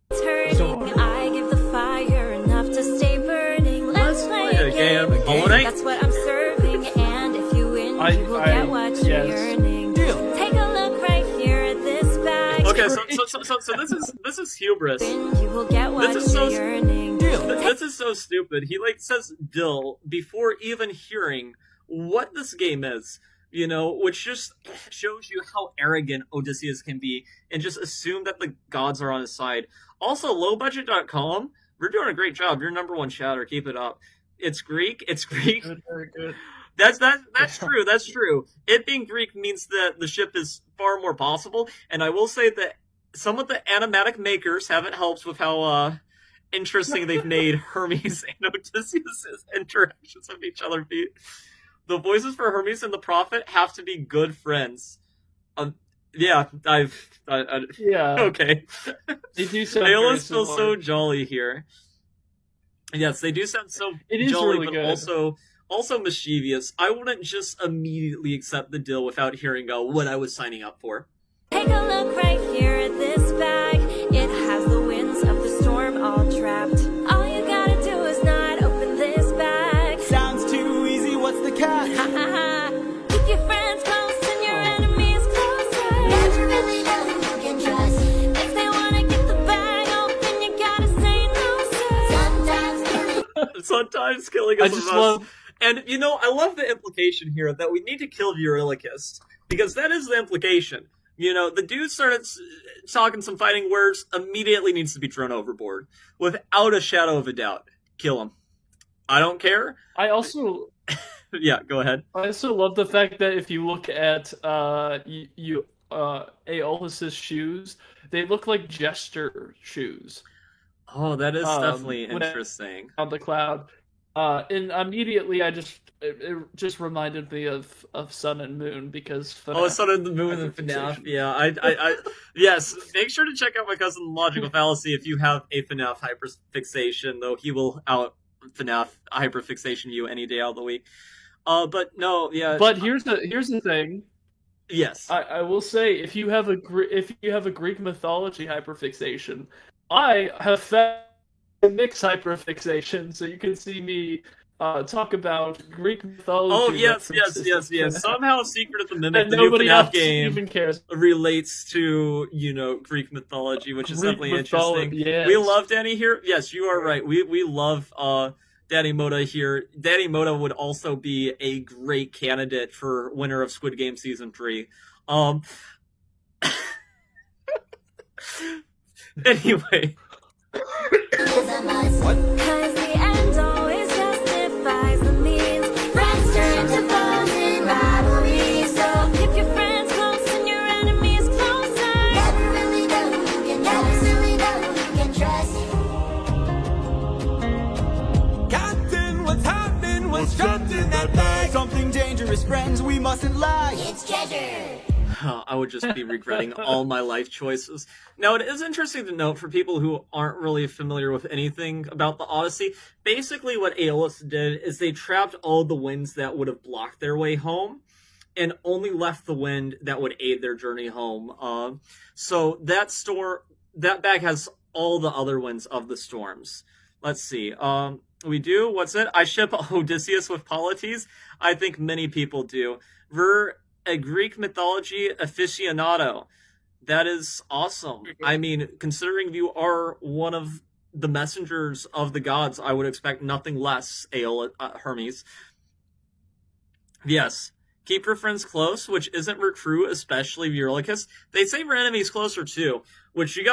turning. I give the fire enough to stay burning. Let's play a game. That's what I'm serving. And if you win, you will get what you're yearning. Take a look right here at this bag. Okay, so this is hubris. You will get what This is so you're yearning. This is so stupid. He says dill before even hearing what this game is, which just shows you how arrogant Odysseus can be and just assume that the gods are on his side. Also, lowbudget.com, we're doing a great job. You're number one chatter. Keep it up. It's Greek. Good, very good. That's true. That's true. It being Greek means that the ship is far more possible. And I will say that some of the animatic makers haven't helped with how interesting they've made Hermes and Odysseus' interactions with each other be. The voices for Hermes and the Prophet have to be good friends. Yeah, okay. They do sound Aeolus feels so jolly here. Yes, they do sound so jolly, really but good. also mischievous. I wouldn't just immediately accept the deal without hearing what I was signing up for. Take a look right here at this bag. It has the winds of the storm all trapped. All you gotta do is not open this bag. Sounds too easy, what's the catch? Ha ha ha. Keep your friends close and your enemies closer. Never really know who you can trust. If they wanna get the bag open, you gotta say no, sir. Sometimes killing is I a just must. love... And, I love the implication here that we need to kill Eurylochus. Because that is the implication. The dude started talking some fighting words, immediately needs to be thrown overboard. Without a shadow of a doubt. Kill him. I don't care. I also Yeah, go ahead. I also love the fact that if you look at Aeolus's shoes, they look like jester shoes. Oh, that is definitely when interesting. On the cloud, and immediately it just reminded me of Sun and Moon because FNAF, Sun and the Moon and FNAF. Yeah, I yes. Make sure to check out my cousin Logical Fallacy if you have a FNAF hyperfixation, though he will out FNAF hyperfixation you any day out of the week. But no, yeah. But here's the thing. Yes, I will say if you have a Greek mythology hyperfixation, I have found a mixed hyperfixation, so you can see me talk about Greek mythology. Oh yes. Somehow Secret of the Mimic, and the new nobody FNAF else game, even cares. relates to Greek mythology, which is definitely interesting. Yes. We love Danny here. Yes, you are right. We love Danny Moda here. Danny Moda would also be a great candidate for winner of Squid Game Season 3. Anyway. What? Cause the end always justifies the means. Friends turn to foes in rivalry. So keep your friends close and your enemies closer. Never really know who you can trust. Captain, what's happening? What's trapped in that bag? Something dangerous, friends, we mustn't lie. It's treasure. I would just be regretting all my life choices. Now, it is interesting to note for people who aren't really familiar with anything about the Odyssey, basically what Aeolus did is they trapped all the winds that would have blocked their way home and only left the wind that would aid their journey home. So that bag has all the other winds of the storms. Let's see. We do. What's it? I ship Odysseus with Polites. I think many people do. We're a Greek mythology aficionado. That is awesome. I mean, considering you are one of the messengers of the gods, I would expect nothing less, Hermes. Yes. Keep your friends close, which isn't recruit, especially Eurylochus. They say your enemies closer too, which you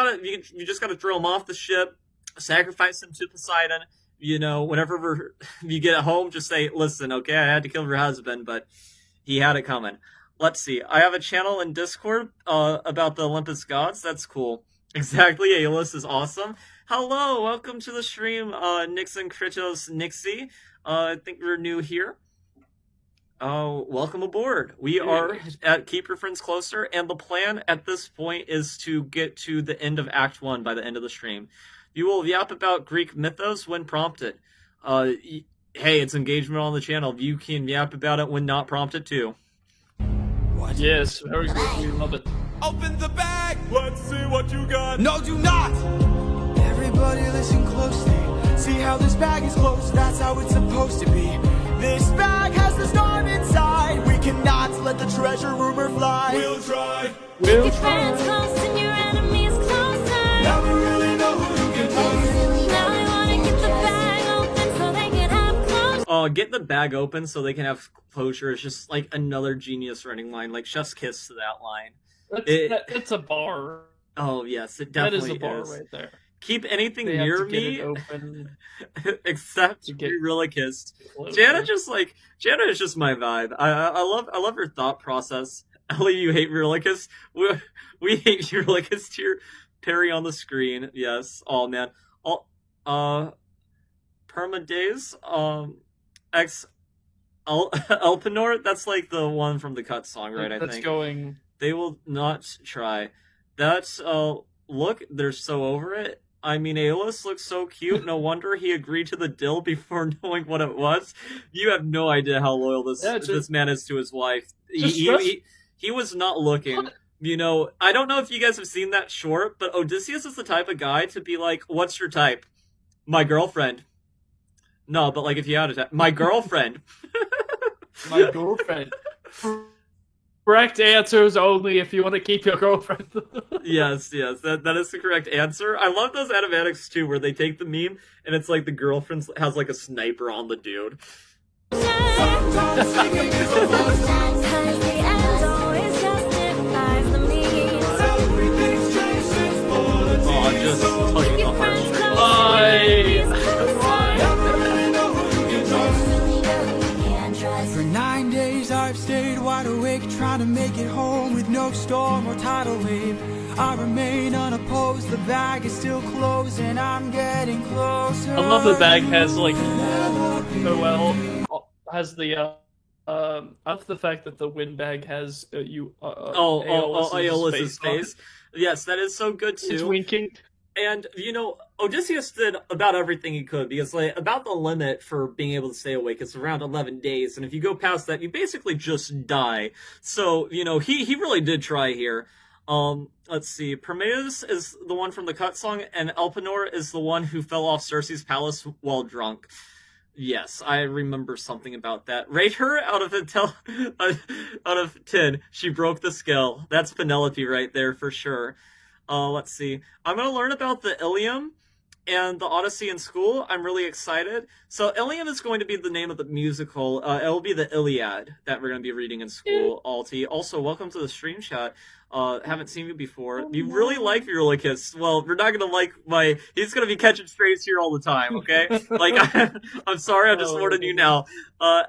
just gotta throw them off the ship, sacrifice them to Poseidon. Whenever you get home, just say, listen, okay, I had to kill your husband, but he had it coming. Let's see. I have a channel in Discord about the Olympus gods. That's cool. Exactly. Aeolus is awesome. Hello. Welcome to the stream, Nixon Kritos Nixie. I think we're new here. Welcome aboard. We are at Keep Your Friends Closer, and the plan at this point is to get to the end of Act 1 by the end of the stream. You will yap about Greek mythos when prompted. Hey, it's engagement on the channel. You can yap about it when not prompted too. What? Yes, very good. We love it. Open the bag! Let's see what you got. No, do not! Everybody listen closely. See how this bag is closed? That's how it's supposed to be. This bag has the storm inside. We cannot let the treasure rumor fly. We'll try. Keep your friends close and your enemies closer. Never really know who you can trust. Now I wanna get the bag open so they can have closure. Get the bag open so they can have closure is just like another genius writing line, like chef's kiss to that line. It's a bar. Oh yes, it definitely that is a bar right there. Keep anything They near have to me get it open except to get Eurylochus. closer. Jana is just my vibe. I love her thought process. Ellie, you hate Eurylochus. We hate Eurylochus tier. Perry on the screen. Yes. Oh man. Permadays. Elpenor. That's like the one from the Cut song, right? I think. Going. They will not try. That's look. They're so over it. I mean, Aeolus looks so cute. No wonder he agreed to the deal before knowing what it was. You have no idea how loyal this man is to his wife. He was not looking. I don't know if you guys have seen that short, but Odysseus is the type of guy to be like, "What's your type?" My girlfriend. No, but like if you had a type, my girlfriend. My girlfriend. Correct answers only if you want to keep your girlfriend. Yes, that is the correct answer. I love those animatics too, where they take the meme and it's like the girlfriend has like a sniper on the dude. Sometimes speaking is a must. Cause the end always justifies the means. Everything's changed since morning. Oh, just tugging Keep the your friends heartstrings. close and your enemies closer. Never really know who you can trust. Really know who you can trust. awake trying to make it home with no storm or tidal wave. I remain unopposed, the bag is still closed and I'm getting closer. I love the bag has like has the I love the fact that the wind bag has Aeolus's face. Yes, that is so good too. It's winking. And, you know, Odysseus did about everything he could, because, like, about the limit for being able to stay awake is around 11 days, and if you go past that, you basically just die. So, you know, he really did try here. Let's see, Prometheus is the one from the cut song, and Elpenor is the one who fell off Circe's palace while drunk. Yes, I remember something about that. Rate her out of 10. She broke the scale. That's Penelope right there for sure. Let's see. I'm going to learn about the Ilium and the Odyssey in school. I'm really excited. So Ilium is going to be the name of the musical. It'll be the Iliad that we're going to be reading in school, Alti. Also, welcome to the stream chat. Haven't seen you before. You really like Eurylochus. Well, we're not going to like my... He's going to be catching strays here all the time, okay? Like, I'm sorry, I'm just warning you now.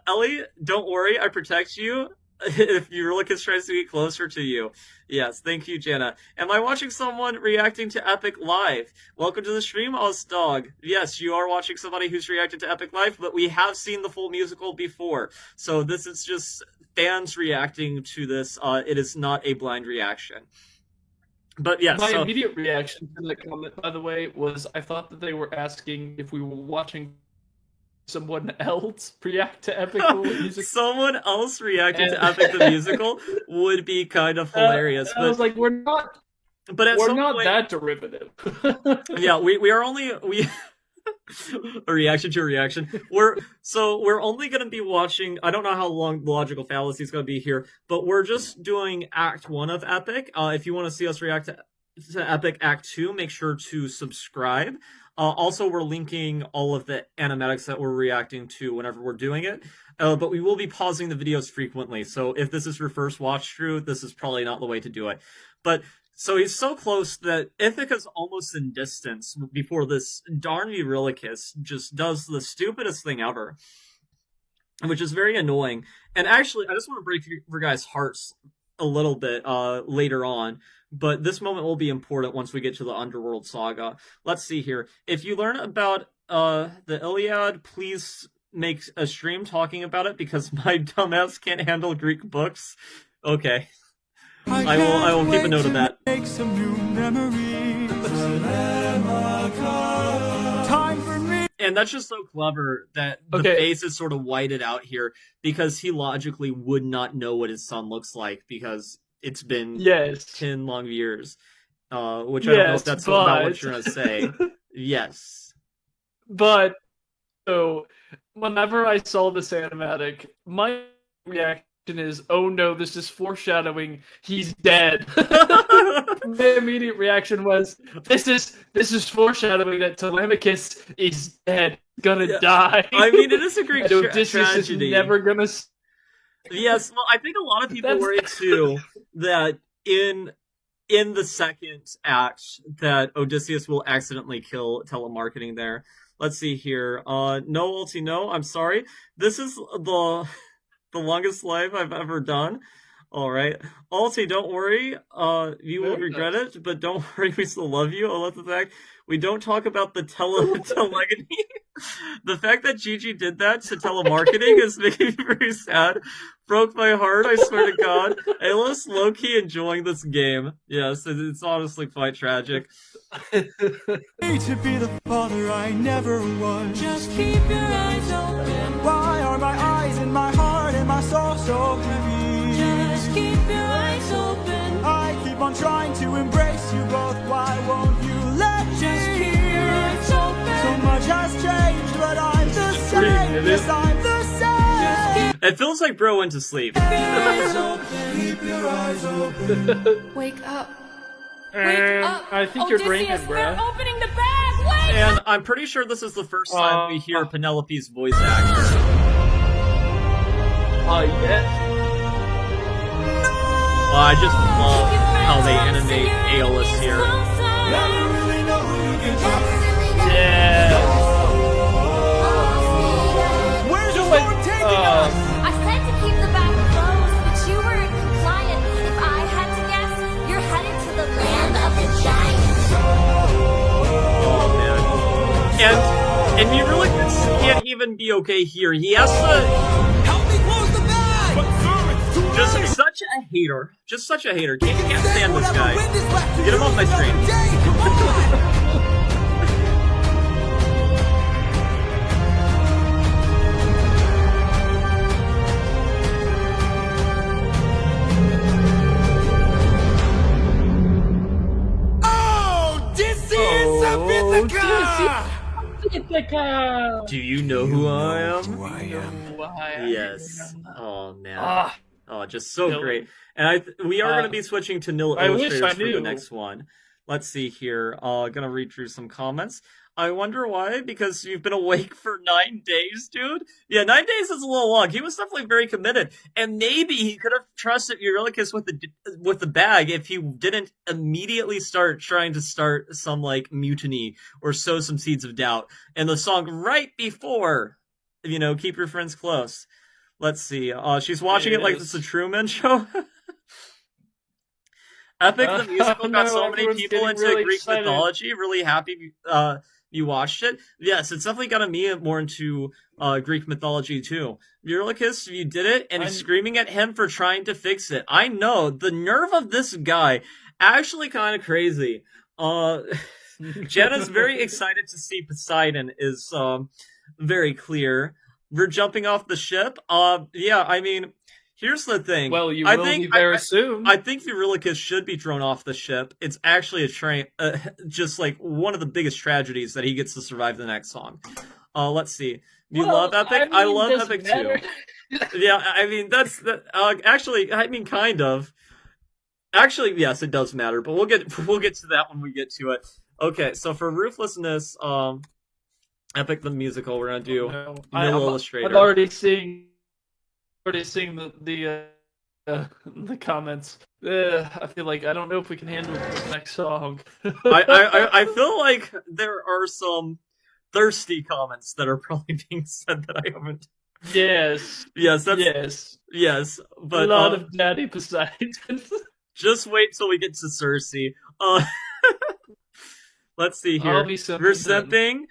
Ellie, don't worry, I protect you. If Eurylochus tries to get closer to you. Yes, thank you, Jana. Am I watching someone reacting to Epic Live? Welcome to the stream, Dog. Yes, you are watching somebody who's reacted to Epic Live, but we have seen the full musical before. So this is just fans reacting to this. It is not a blind reaction. But yes, my immediate reaction to the comment, by the way, was I thought that they were asking if we were watching someone else react to Epic the musical. Someone else reacting to Epic the musical would be kind of hilarious. But I was like, we're not that derivative. Yeah, we are only a reaction to a reaction. We're only going to be watching. I don't know how long the logical fallacy is going to be here, but we're just doing Act 1 of Epic. If you want to see us react to Epic Act 2, make sure to subscribe. Also, we're linking all of the animatics that we're reacting to whenever we're doing it, but we will be pausing the videos frequently, so if this is your first watch through, this is probably not the way to do it. But, so he's so close that Ithaca's almost in distance before this darn Eurylochus just does the stupidest thing ever, which is very annoying. And actually, I just want to break your guys' hearts a little bit later on, but this moment will be important once we get to the Underworld Saga. Let's see here. If you learn about the Iliad, please make a stream talking about it, because my dumbass can't handle Greek books. Okay. I will keep a note of that. Make some new memories. Time for me. And that's just so clever that the face is sort of whited out here, because he logically would not know what his son looks like, because it's been 10 long years. Which I don't know if that's about what you're going to say. Yes. But, so, whenever I saw this animatic, my reaction is, oh no, this is foreshadowing, he's dead. My immediate reaction was, this is foreshadowing that Telemachus is dead, gonna die. I mean, it is a great Odysseus tragedy. Is never gonna... Yes, well, I think a lot of people worry too that in the second act that Odysseus will accidentally kill telemarketing there. Let's see here. No, Ulti, no, I'm sorry. This is the longest live I've ever done. All right. Ulti, don't worry. You will regret it, but don't worry, we still love you. I love the fact we don't talk about the telelegony. The fact that Gigi did that to telemarketing is making me very sad. Broke my heart, I swear to God. Aeolus low-key enjoying this game. Yes, it's honestly quite tragic. To be the father I never was. Just keep your eyes open. Why are my eyes and my heart and my soul so heavy? Just keep your eyes open. I keep on trying to embrace you both. Why won't you let me? Just keep your eyes open. So much has changed, but I'm the same. Yes, I'm the same. It feels like bro went to sleep. Keep your eyes open. Keep your eyes open. Wake up. Wake up. I think you're brain-dead, bro. They're opening the bag. Wake And I'm pretty sure this is the first time we hear Penelope's voice actor. Yes. I just love how they animate Aeolus here. Yeah. Where's the storm taking us? I said to keep the bag closed, but you were even be okay here. He has to. Help me close the bag! But sir, it's too Just late. such a hater. Just such a hater. Can't Say stand this whatever guy. wind is left to Get him use off my another screen. day, come on! Oh, this is a Mythica! Do you know who I am? Why? Yes. Oh man. Ah, Oh, just so Nil- great. And we are going to be switching to nil I wish illustrators I for the knew. next one. Let's see here. Gonna read through some comments. I wonder why, because you've been awake for 9 days, dude? Yeah, 9 days is a little long. He was definitely very committed. And maybe he could have trusted Eurylochus with the bag if he didn't immediately start trying to start some, like, mutiny or sow some seeds of doubt. And the song right before, Keep Your Friends Close. Let's see. She's watching it like it's a Truman Show. Epic the musical got so many everyone's people getting into really Greek excited. mythology. Really happy you watched it. Yes, it's definitely gotten me more into Greek mythology too. Eurylochus, you did it, and screaming at him for trying to fix it. I know the nerve of this guy. Actually, kind of crazy. Jenna's very excited to see Poseidon. Is very clear. We're jumping off the ship. Yeah, I mean, here's the thing. Well, you I will think, be very soon. I think Eurylochus should be thrown off the ship. It's actually just like one of the biggest tragedies that he gets to survive the next song. Let's see. Do you love Epic? I love Epic too. Yeah, I mean actually, I mean kind of. Actually, yes, it does matter, but we'll get to that when we get to it. Okay, so for Ruthlessness, Epic the musical, we're gonna do Nil Illustrator. I'm already seeing the comments. I feel like I don't know if we can handle this next song. I feel like there are some thirsty comments that are probably being said that I haven't. Yes. Yes, but a lot of Daddy Poseidon. Just wait till we get to Cersei. Let's see here. I'll be simping We're simping.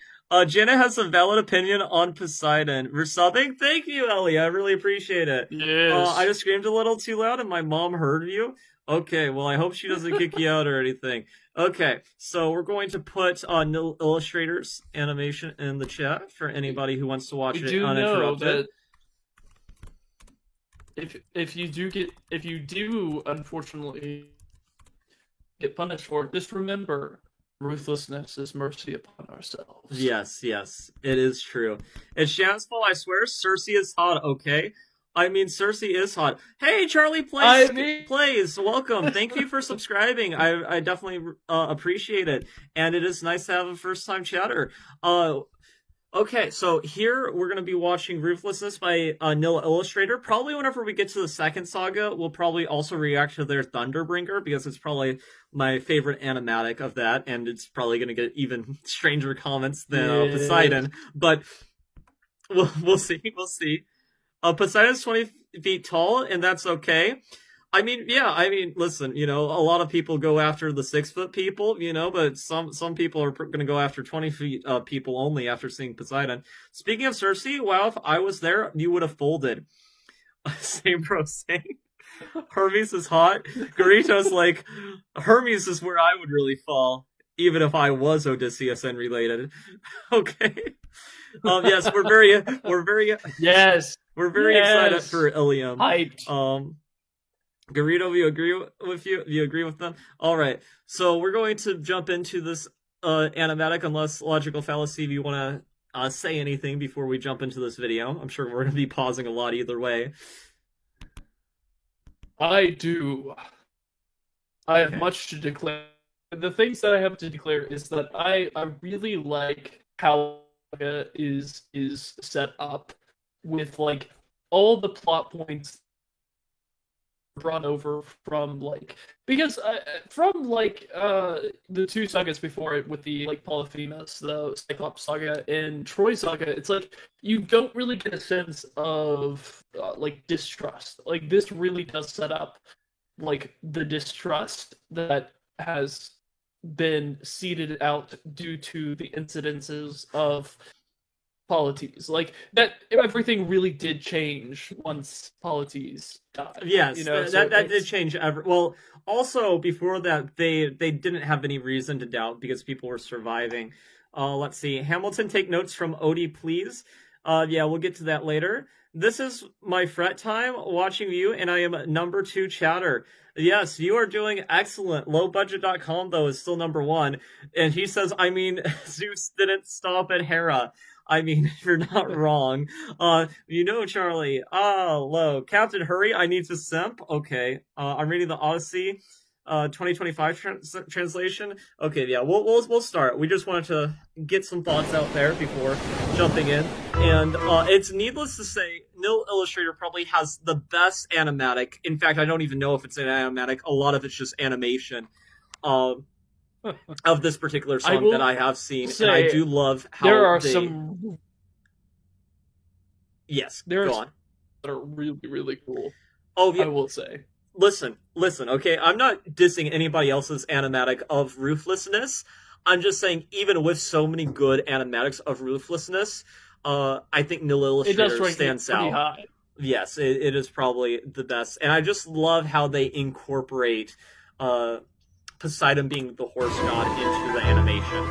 Jenna has a valid opinion on Poseidon. We're subbing? Thank you, Ellie. I really appreciate it. Yes. I just screamed a little too loud and my mom heard you. Okay, well, I hope she doesn't kick you out or anything. Okay, so we're going to put Nil Illustrators animation in the chat for anybody who wants to watch it uninterrupted. If you do unfortunately get punished for it, just remember, ruthlessness is mercy upon ourselves. Yes, it is true. It's Shannon's fault, I swear. Cersei is hot, okay? I mean, Cersei is hot. Hey, Charlie Plays, welcome. Thank you for subscribing. I definitely appreciate it. And it is nice to have a first-time chatter. Okay, so here we're going to be watching Ruthlessness by Nil Illustrator. Probably whenever we get to the second saga, we'll probably also react to their Thunderbringer, because it's probably my favorite animatic of that, and it's probably going to get even stranger comments than Poseidon. But we'll see. Poseidon's 20 feet tall, and that's okay. I mean, listen, a lot of people go after the 6-foot people, but some people are going to go after 20 feet people only after seeing Poseidon. Speaking of Cersei, wow, if I was there, you would have folded. Same bro saying. Hermes is hot. Garito's like, Hermes is where I would really fall, even if I was Odysseus and related. Okay. Yes, we're very Yes. We're very excited for Ilium. Hyped. Garito, do you agree with you? Do you agree with them? All right. So we're going to jump into this animatic, unless Logical Fallacy, if you want to say anything before we jump into this video. I'm sure we're going to be pausing a lot either way. I do. I have much to declare. The things that I have to declare is that I really like how Saga is set up with like all the plot points brought over from the two sagas before it with the like Polyphemus, the Cyclops saga, and Troy saga. It's like you don't really get a sense of like distrust. Like this really does set up like the distrust that has been seeded out due to the incidences of Polites. Like that, everything really did change once Polites died. Yes, you know, that did change. Well, also before that, they didn't have any reason to doubt because people were surviving. Let's see. Hamilton, take notes from Odie, please. Yeah, we'll get to that later. This is my fret time watching you, and I am number 2 chatter. Yes, you are doing excellent. Lowbudget.com, though, is still number 1. And he says, I mean, Zeus didn't stop at Hera. I mean, you're not wrong. You know, Charlie. Low. Captain Hurry, I need to simp. Okay. I'm reading the Odyssey 2025 translation. Okay, yeah, we'll start. We just wanted to get some thoughts out there before jumping in. And it's needless to say, Nil Illustrator probably has the best animatic. In fact, I don't even know if it's an animatic. A lot of it's just animation of this particular song that I have seen. And I do love how there are some... Yes, go on. That are really, really cool. Oh, yeah. I will say. Listen, okay? I'm not dissing anybody else's animatic of Ruthlessness. I'm just saying, even with so many good animatics of Ruthlessness, I think Nil Illustrator stands out. High. Yes, it is probably the best. And I just love how they incorporate Poseidon being the horse god into the animation.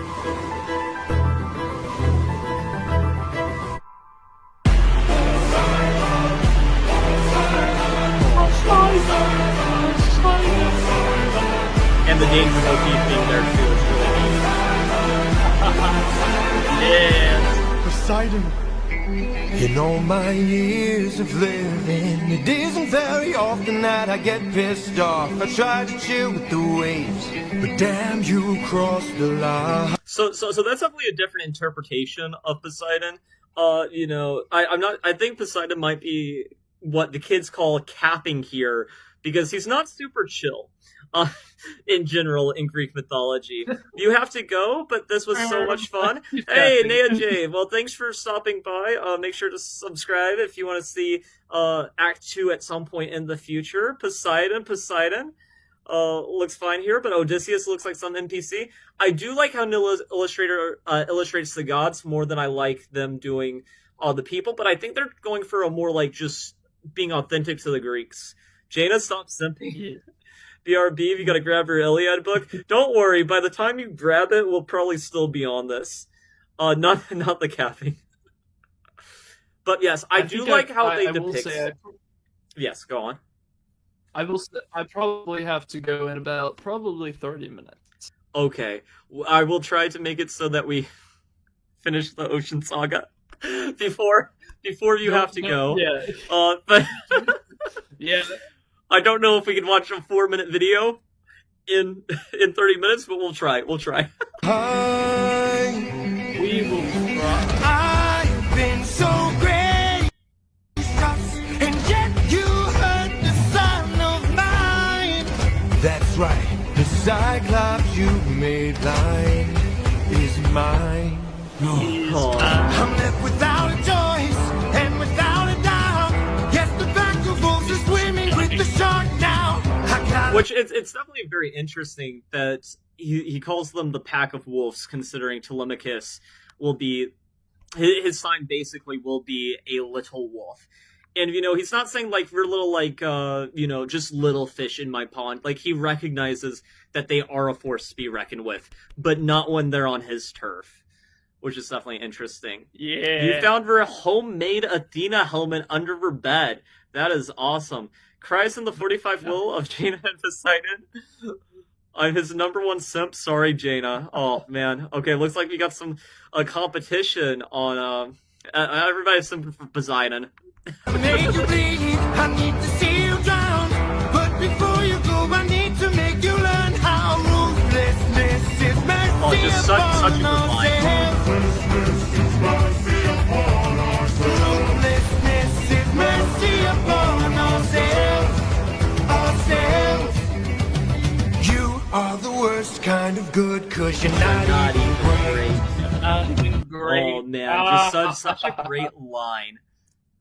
And the danger motif being there too is really neat. Yeah. Poseidon. In all my years of living, it isn't very often that I get pissed off. I try to chill with the waves, but damn, you crossed the line. So that's definitely a different interpretation of Poseidon. You know, I think Poseidon might be what the kids call capping here, because he's not super chill. In general, in Greek mythology. You have to go, but this was so much fun. Hey, Nea J, well, thanks for stopping by. Make sure to subscribe if you want to see Act 2 at some point in the future. Poseidon, looks fine here, but Odysseus looks like some NPC. I do like how Nil Illustrator illustrates the gods more than I like them doing the people, but I think they're going for a more like just being authentic to the Greeks. Jaina, stop simping. Yeah. BRB, if you gotta grab your Iliad book. Don't worry, by the time you grab it, we'll probably still be on this. Not the capping. But yes, I do like how they depict... Yes, go on. I probably have to go in about probably 30 minutes. Okay. I will try to make it so that we finish the Ocean Saga before you have to go. Yeah. But... yeah. I don't know if we can watch a 4-minute video in 30 minutes, but we'll try. We will try. I've been so gracious, and yet you hurt the son of mine. That's right, the Cyclops you made blind is mine. I'm left without a choice and without a doubt. Yes, the back of wolves are swimming with the shark now. Which it's definitely very interesting that he calls them the pack of wolves, considering Telemachus will be his sign basically will be a little wolf. And, you know, he's not saying, like, we're little, like, you know, just little fish in my pond. Like, he recognizes that they are a force to be reckoned with, but not when they're on his turf, which is definitely interesting. Yeah. You found her homemade Athena helmet under her bed. That is awesome. Cries in the 45 will of Jaina and Poseidon. I'm his #1 simp. Sorry, Jaina. Oh, man. Okay, looks like we got some competition on... everybody's simping for Poseidon. Make you bleed, I need to see you drown. But before you go, I need to make you learn how ruthlessness is mercy. Oh, just such a good line. Ruthlessness is mercy upon ourselves. You are the worst kind of good, 'cause you're not even great. Not even great. Oh, man, just such a great line.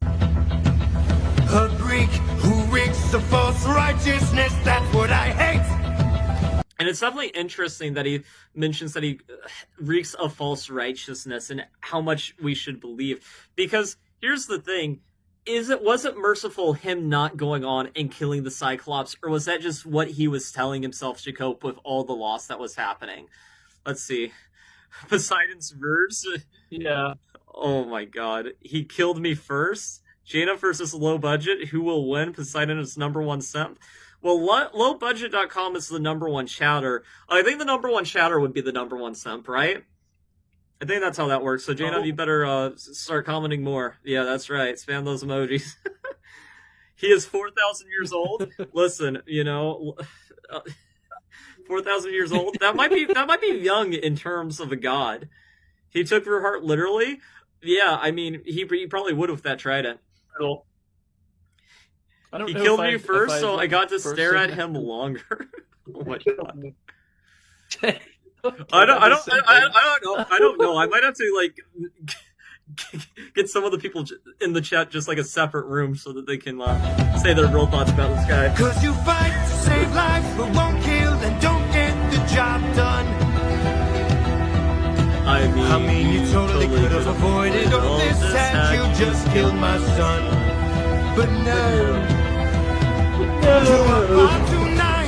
A Greek who reeks of false righteousness, that's what I hate. And it's definitely interesting that he mentions that he reeks of false righteousness and how much we should believe. Because here's the thing. Was it merciful him not going on and killing the Cyclops, or was that just what he was telling himself to cope with all the loss that was happening? Let's see. Poseidon's verse? Yeah. Oh my god. He killed me first? Jaina versus low budget? Who will win? Poseidon is number one simp? Well, lowbudget.com is the number one chatter. I think the number one chatter would be the number one simp, right? I think that's how that works. So, Jaina, you better start commenting more. Yeah, that's right. Spam those emojis. He is 4,000 years old. Listen, 4,000 years old. That might be young in terms of a god. He took her heart literally. Yeah, I mean, he probably would have with that trident. Cool. He killed me first, so I got to stare at him longer. Oh my god. I don't know. I might have to get some of the people in the chat just like a separate room so that they can say their real thoughts about this guy. 'Cause you fight to save life, but won't kill and don't get the job done. I mean, you totally could have avoided all this had you just killed my son. But no.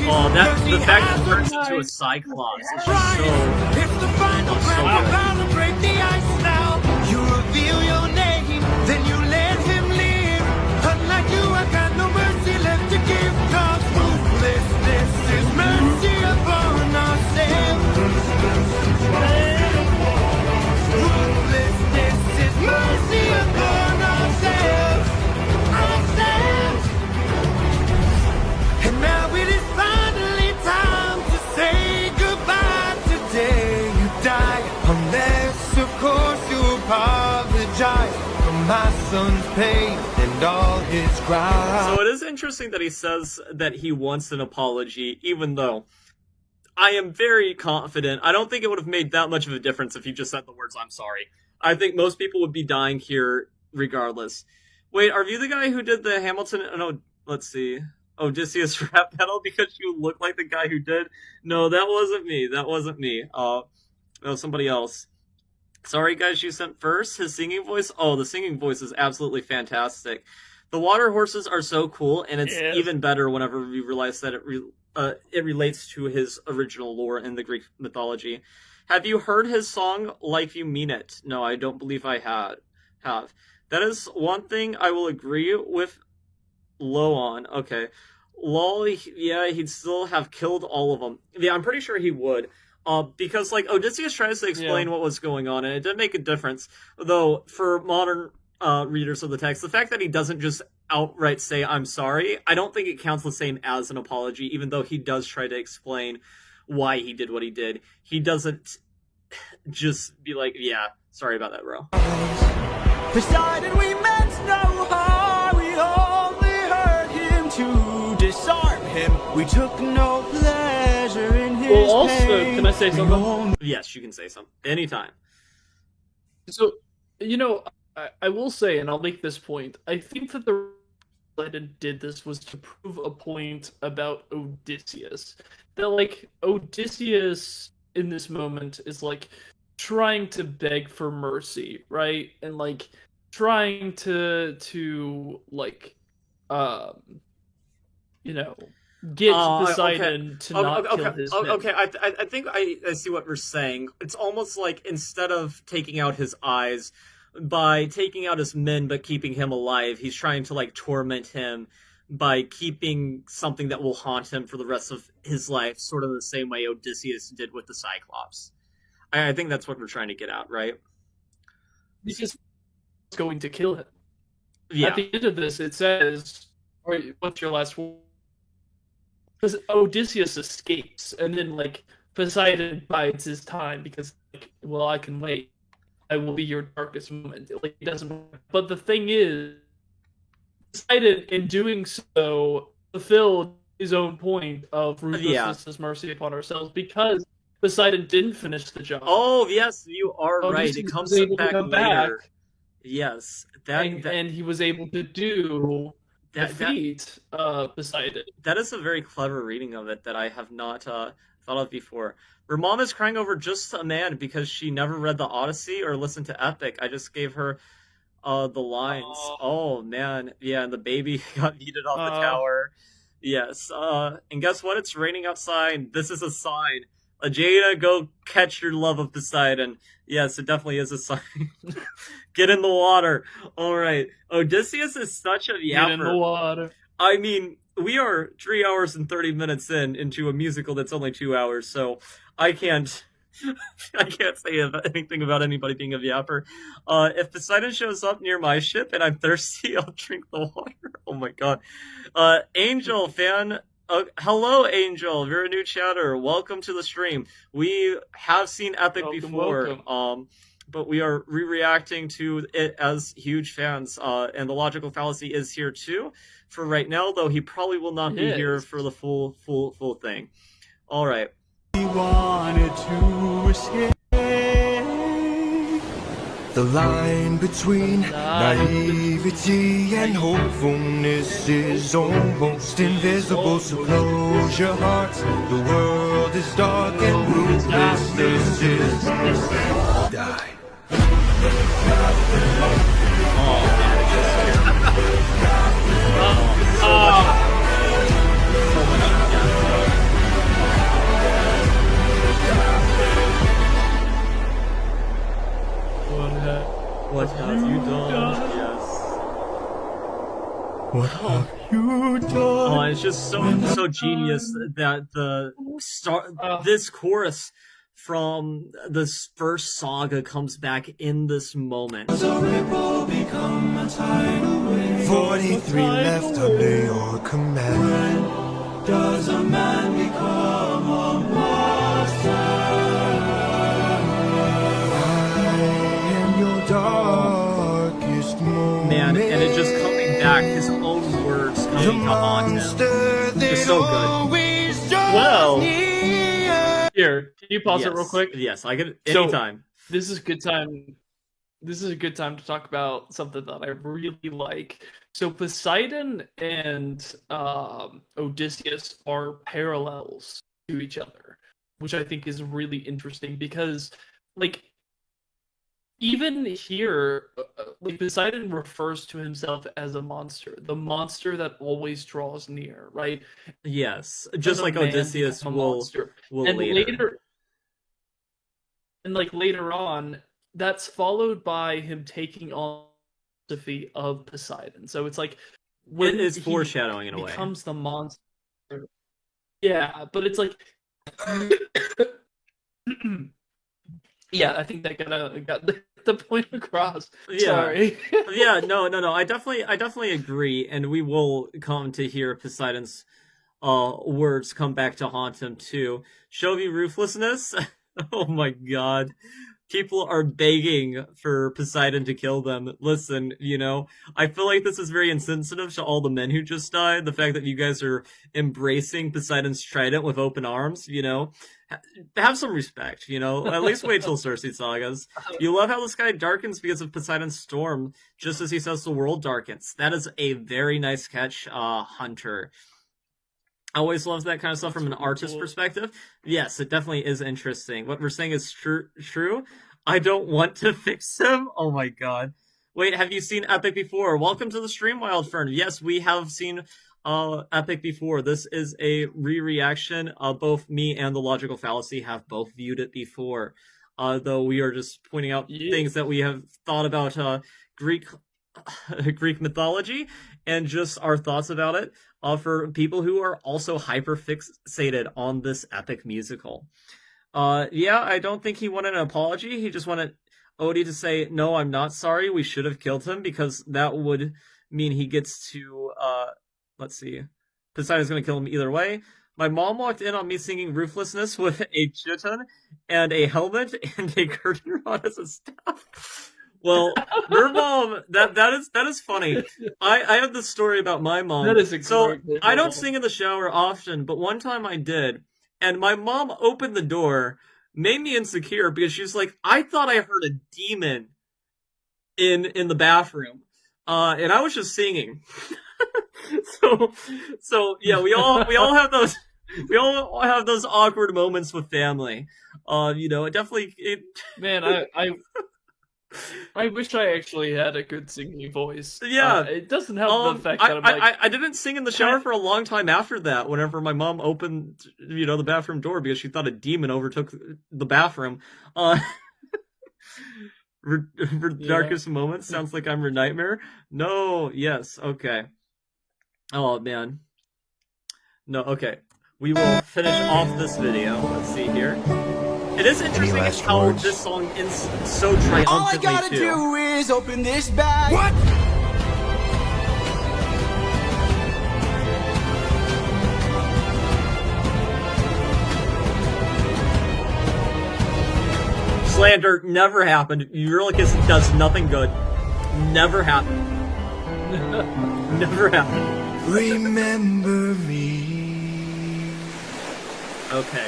Oh, the fact that it turns into a Cyclops is just so... It's the final breath. I'm about to break the ice now. You reveal your name, then you let him live. Unlike you, I've got no mercy left to give. 'Cause ruthlessness is mercy upon ourselves. Ruthlessness is mercy upon ourselves. And now it is finally time to say goodbye. Today you die, unless of course you apologize for my son's pain and all his cries. So it is interesting that he says that he wants an apology, even though I am very confident. I don't think it would have made that much of a difference if he just said the words, "I'm sorry." I think most people would be dying here regardless. Wait, are you the guy who did the Hamilton? No, let's see. Odysseus rap battle because you look like the guy who did? No, that wasn't me. That wasn't me. That was somebody else. Sorry, guys, you sent first. His singing voice? Oh, the singing voice is absolutely fantastic. The water horses are so cool, and it's even better whenever we realize that it relates to his original lore in the Greek mythology. Have you heard his song, Like You Mean It? No, I don't believe I have. That is one thing I will agree with Low on. Okay. Lol, he'd still have killed all of them. Yeah, I'm pretty sure he would. Because, Odysseus tries to explain what was going on, and it did make a difference. Though, for modern readers of the text, the fact that he doesn't just outright say, "I'm sorry," I don't think it counts the same as an apology, even though he does try to explain why he did what he did. He doesn't just be like, "Yeah, sorry about that, bro." Poseidon, we meant no harm. We only hurt him to disarm him. We took no pleasure in his Well, also, pain. can I say something? Yes, you can say something. Anytime. So, I will say, and I'll make this point, I think that the reason Nightlen did this was to prove a point about Odysseus. That, Odysseus, in this moment, is, trying to beg for mercy, right? And, trying to get Poseidon to not kill his men. Okay, I think I see what we're saying. It's almost like instead of taking out his eyes, by taking out his men but keeping him alive, he's trying to torment him by keeping something that will haunt him for the rest of his life, sort of the same way Odysseus did with the Cyclops. I think that's what we're trying to get at, right? Because it's going to kill him. Yeah. At the end of this, it says, what's your last word? Because Odysseus escapes, and then, Poseidon bides his time because, I can wait. I will be your darkest moment. It doesn't. But the thing is, Poseidon, in doing so, fulfilled his own point of ruthlessness, mercy upon ourselves, because Poseidon didn't finish the job. Oh, yes, you are right. It comes back later. back. Yes. And he was able to do defeat Poseidon. That is a very clever reading of it that I have not thought of before. Her mom is crying over just a man because she never read the Odyssey or listened to Epic. I just gave her the lines. Oh man, yeah, and the baby got yeeted off the tower. Yes, and guess what? It's raining outside. This is a sign. Ajada, go catch your love of Poseidon. Yes, it definitely is a sign. Get in the water. All right. Odysseus is such a yapper. Get in the water. I mean, we are 3 hours and 30 minutes into a musical that's only 2 hours, so I can't say anything about anybody being a yapper. If Poseidon shows up near my ship and I'm thirsty, I'll drink the water. Oh my god. Angel fan. Hello, Angel. You're a new chatter. Welcome to the stream. We have seen Epic before, but we are re-reacting to it as huge fans. And the logical fallacy is here too. For right now, though, he probably will not be here for the full thing. All right. He wanted to escape. The line between naivety and hopefulness is almost invisible, so close your hearts. The world is dark and ruthless. This is die. What have you done? Yes. What have you done? Oh, it's just so genius that this chorus from this first saga comes back in this moment. 43 left under your command. Does a man become a monster? Darkest moment. Man, and it just coming back, his own words coming to haunt him. It's so good. Well, here, can you pause it real quick? Yes, I can anytime. So, this is a good time. This is a good time to talk about something that I really like. So Poseidon and Odysseus are parallels to each other, which I think is really interesting because, like, even here, like, Poseidon refers to himself as a monster, the monster that always draws near, right? Yes, just like Odysseus will and later. Later on, that's followed by him taking on the philosophy of Poseidon. So it's like when it's foreshadowing in a way. Becomes the monster. Yeah, but it's like. Yeah, I think that got the point across. Yeah. Sorry. Yeah, no. I definitely agree, and we will come to hear Poseidon's words come back to haunt him too. Showy ruthlessness. Oh my god. People are begging for Poseidon to kill them. Listen, I feel like this is very insensitive to all the men who just died. The fact that you guys are embracing Poseidon's trident with open arms, have some respect, At least wait till Cersei sagas. You love how the sky darkens because of Poseidon's storm, just as he says the world darkens. That is a very nice catch, Hunter. I always love that kind of stuff from an artist perspective. Yes, it definitely is interesting. What we're saying is true. I don't want to fix him. Oh my god. Wait, have you seen Epic before? Welcome to the stream, Wildfern. Yes, we have seen Epic before. This is a re-reaction. Both me and the Logical Fallacy have both viewed it before. Though we are just pointing out things that we have thought about Greek mythology and just our thoughts about it for people who are also hyper fixated on this epic musical. Yeah, I don't think he wanted an apology. He just wanted Odie to say, no, I'm not sorry. We should have killed him, because that would mean he gets to, let's see. Poseidon's going to kill him either way. My mom walked in on me singing Ruthlessness with a chiton and a helmet and a curtain rod as a staff. Well, your mom, that is funny. I have this story about my mom. That is so I don't sing in the shower often, but one time I did, and my mom opened the door, made me insecure because she was like, I thought I heard a demon in the bathroom, and I was just singing. So yeah, we all have those. We all have those awkward moments with family. You know, Man, I wish I actually had a good singing voice. Yeah. It doesn't help the fact that I'm like... I didn't sing in the shower for a long time after that, whenever my mom opened, you know, the bathroom door because she thought a demon overtook the bathroom. Darkest moments sounds like I'm her nightmare. No, yes, okay. Oh, man. No, okay. We will finish off this video. Let's see here. It is interesting how this song ends so triumphantly, All I gotta too. do is open this bag. What? Slander never happened. Eurylochus does nothing good. Never happened. Never happened. Remember me. Okay.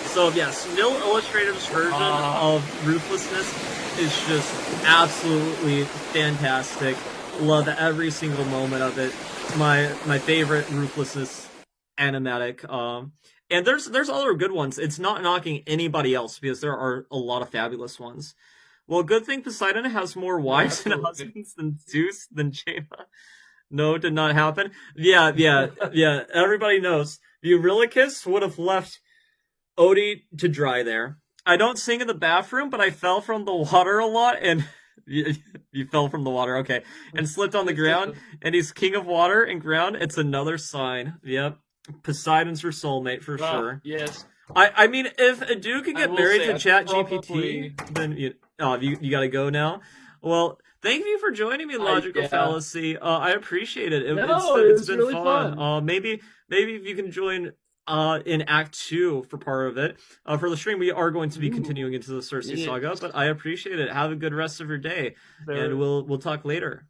So, yes, Nil Illustrator's version of Ruthlessness is just absolutely fantastic. Love every single moment of it. My favorite Ruthlessness animatic. And there's other good ones. It's not knocking anybody else because there are a lot of fabulous ones. Well, good thing Poseidon has more wives and husbands than Zeus than Jema. No, did not happen. Yeah. Everybody knows. Eurylochus would have left Odie to dry there. I don't sing in the bathroom, but I fell from the water a lot, and you fell from the water, okay, and slipped on the ground, and he's king of water and ground. It's another sign. Yep. Poseidon's your soulmate for sure. Yes. I mean, if a dude can get married to probably... ChatGPT, then you gotta go now. Well, thank you for joining me, Logical Fallacy. I appreciate it. It's been really fun. Maybe if you can join in Act 2 for part of it. For the stream, we are going to be continuing into the Cersei saga, but I appreciate it. Have a good rest of your day, and we'll talk later.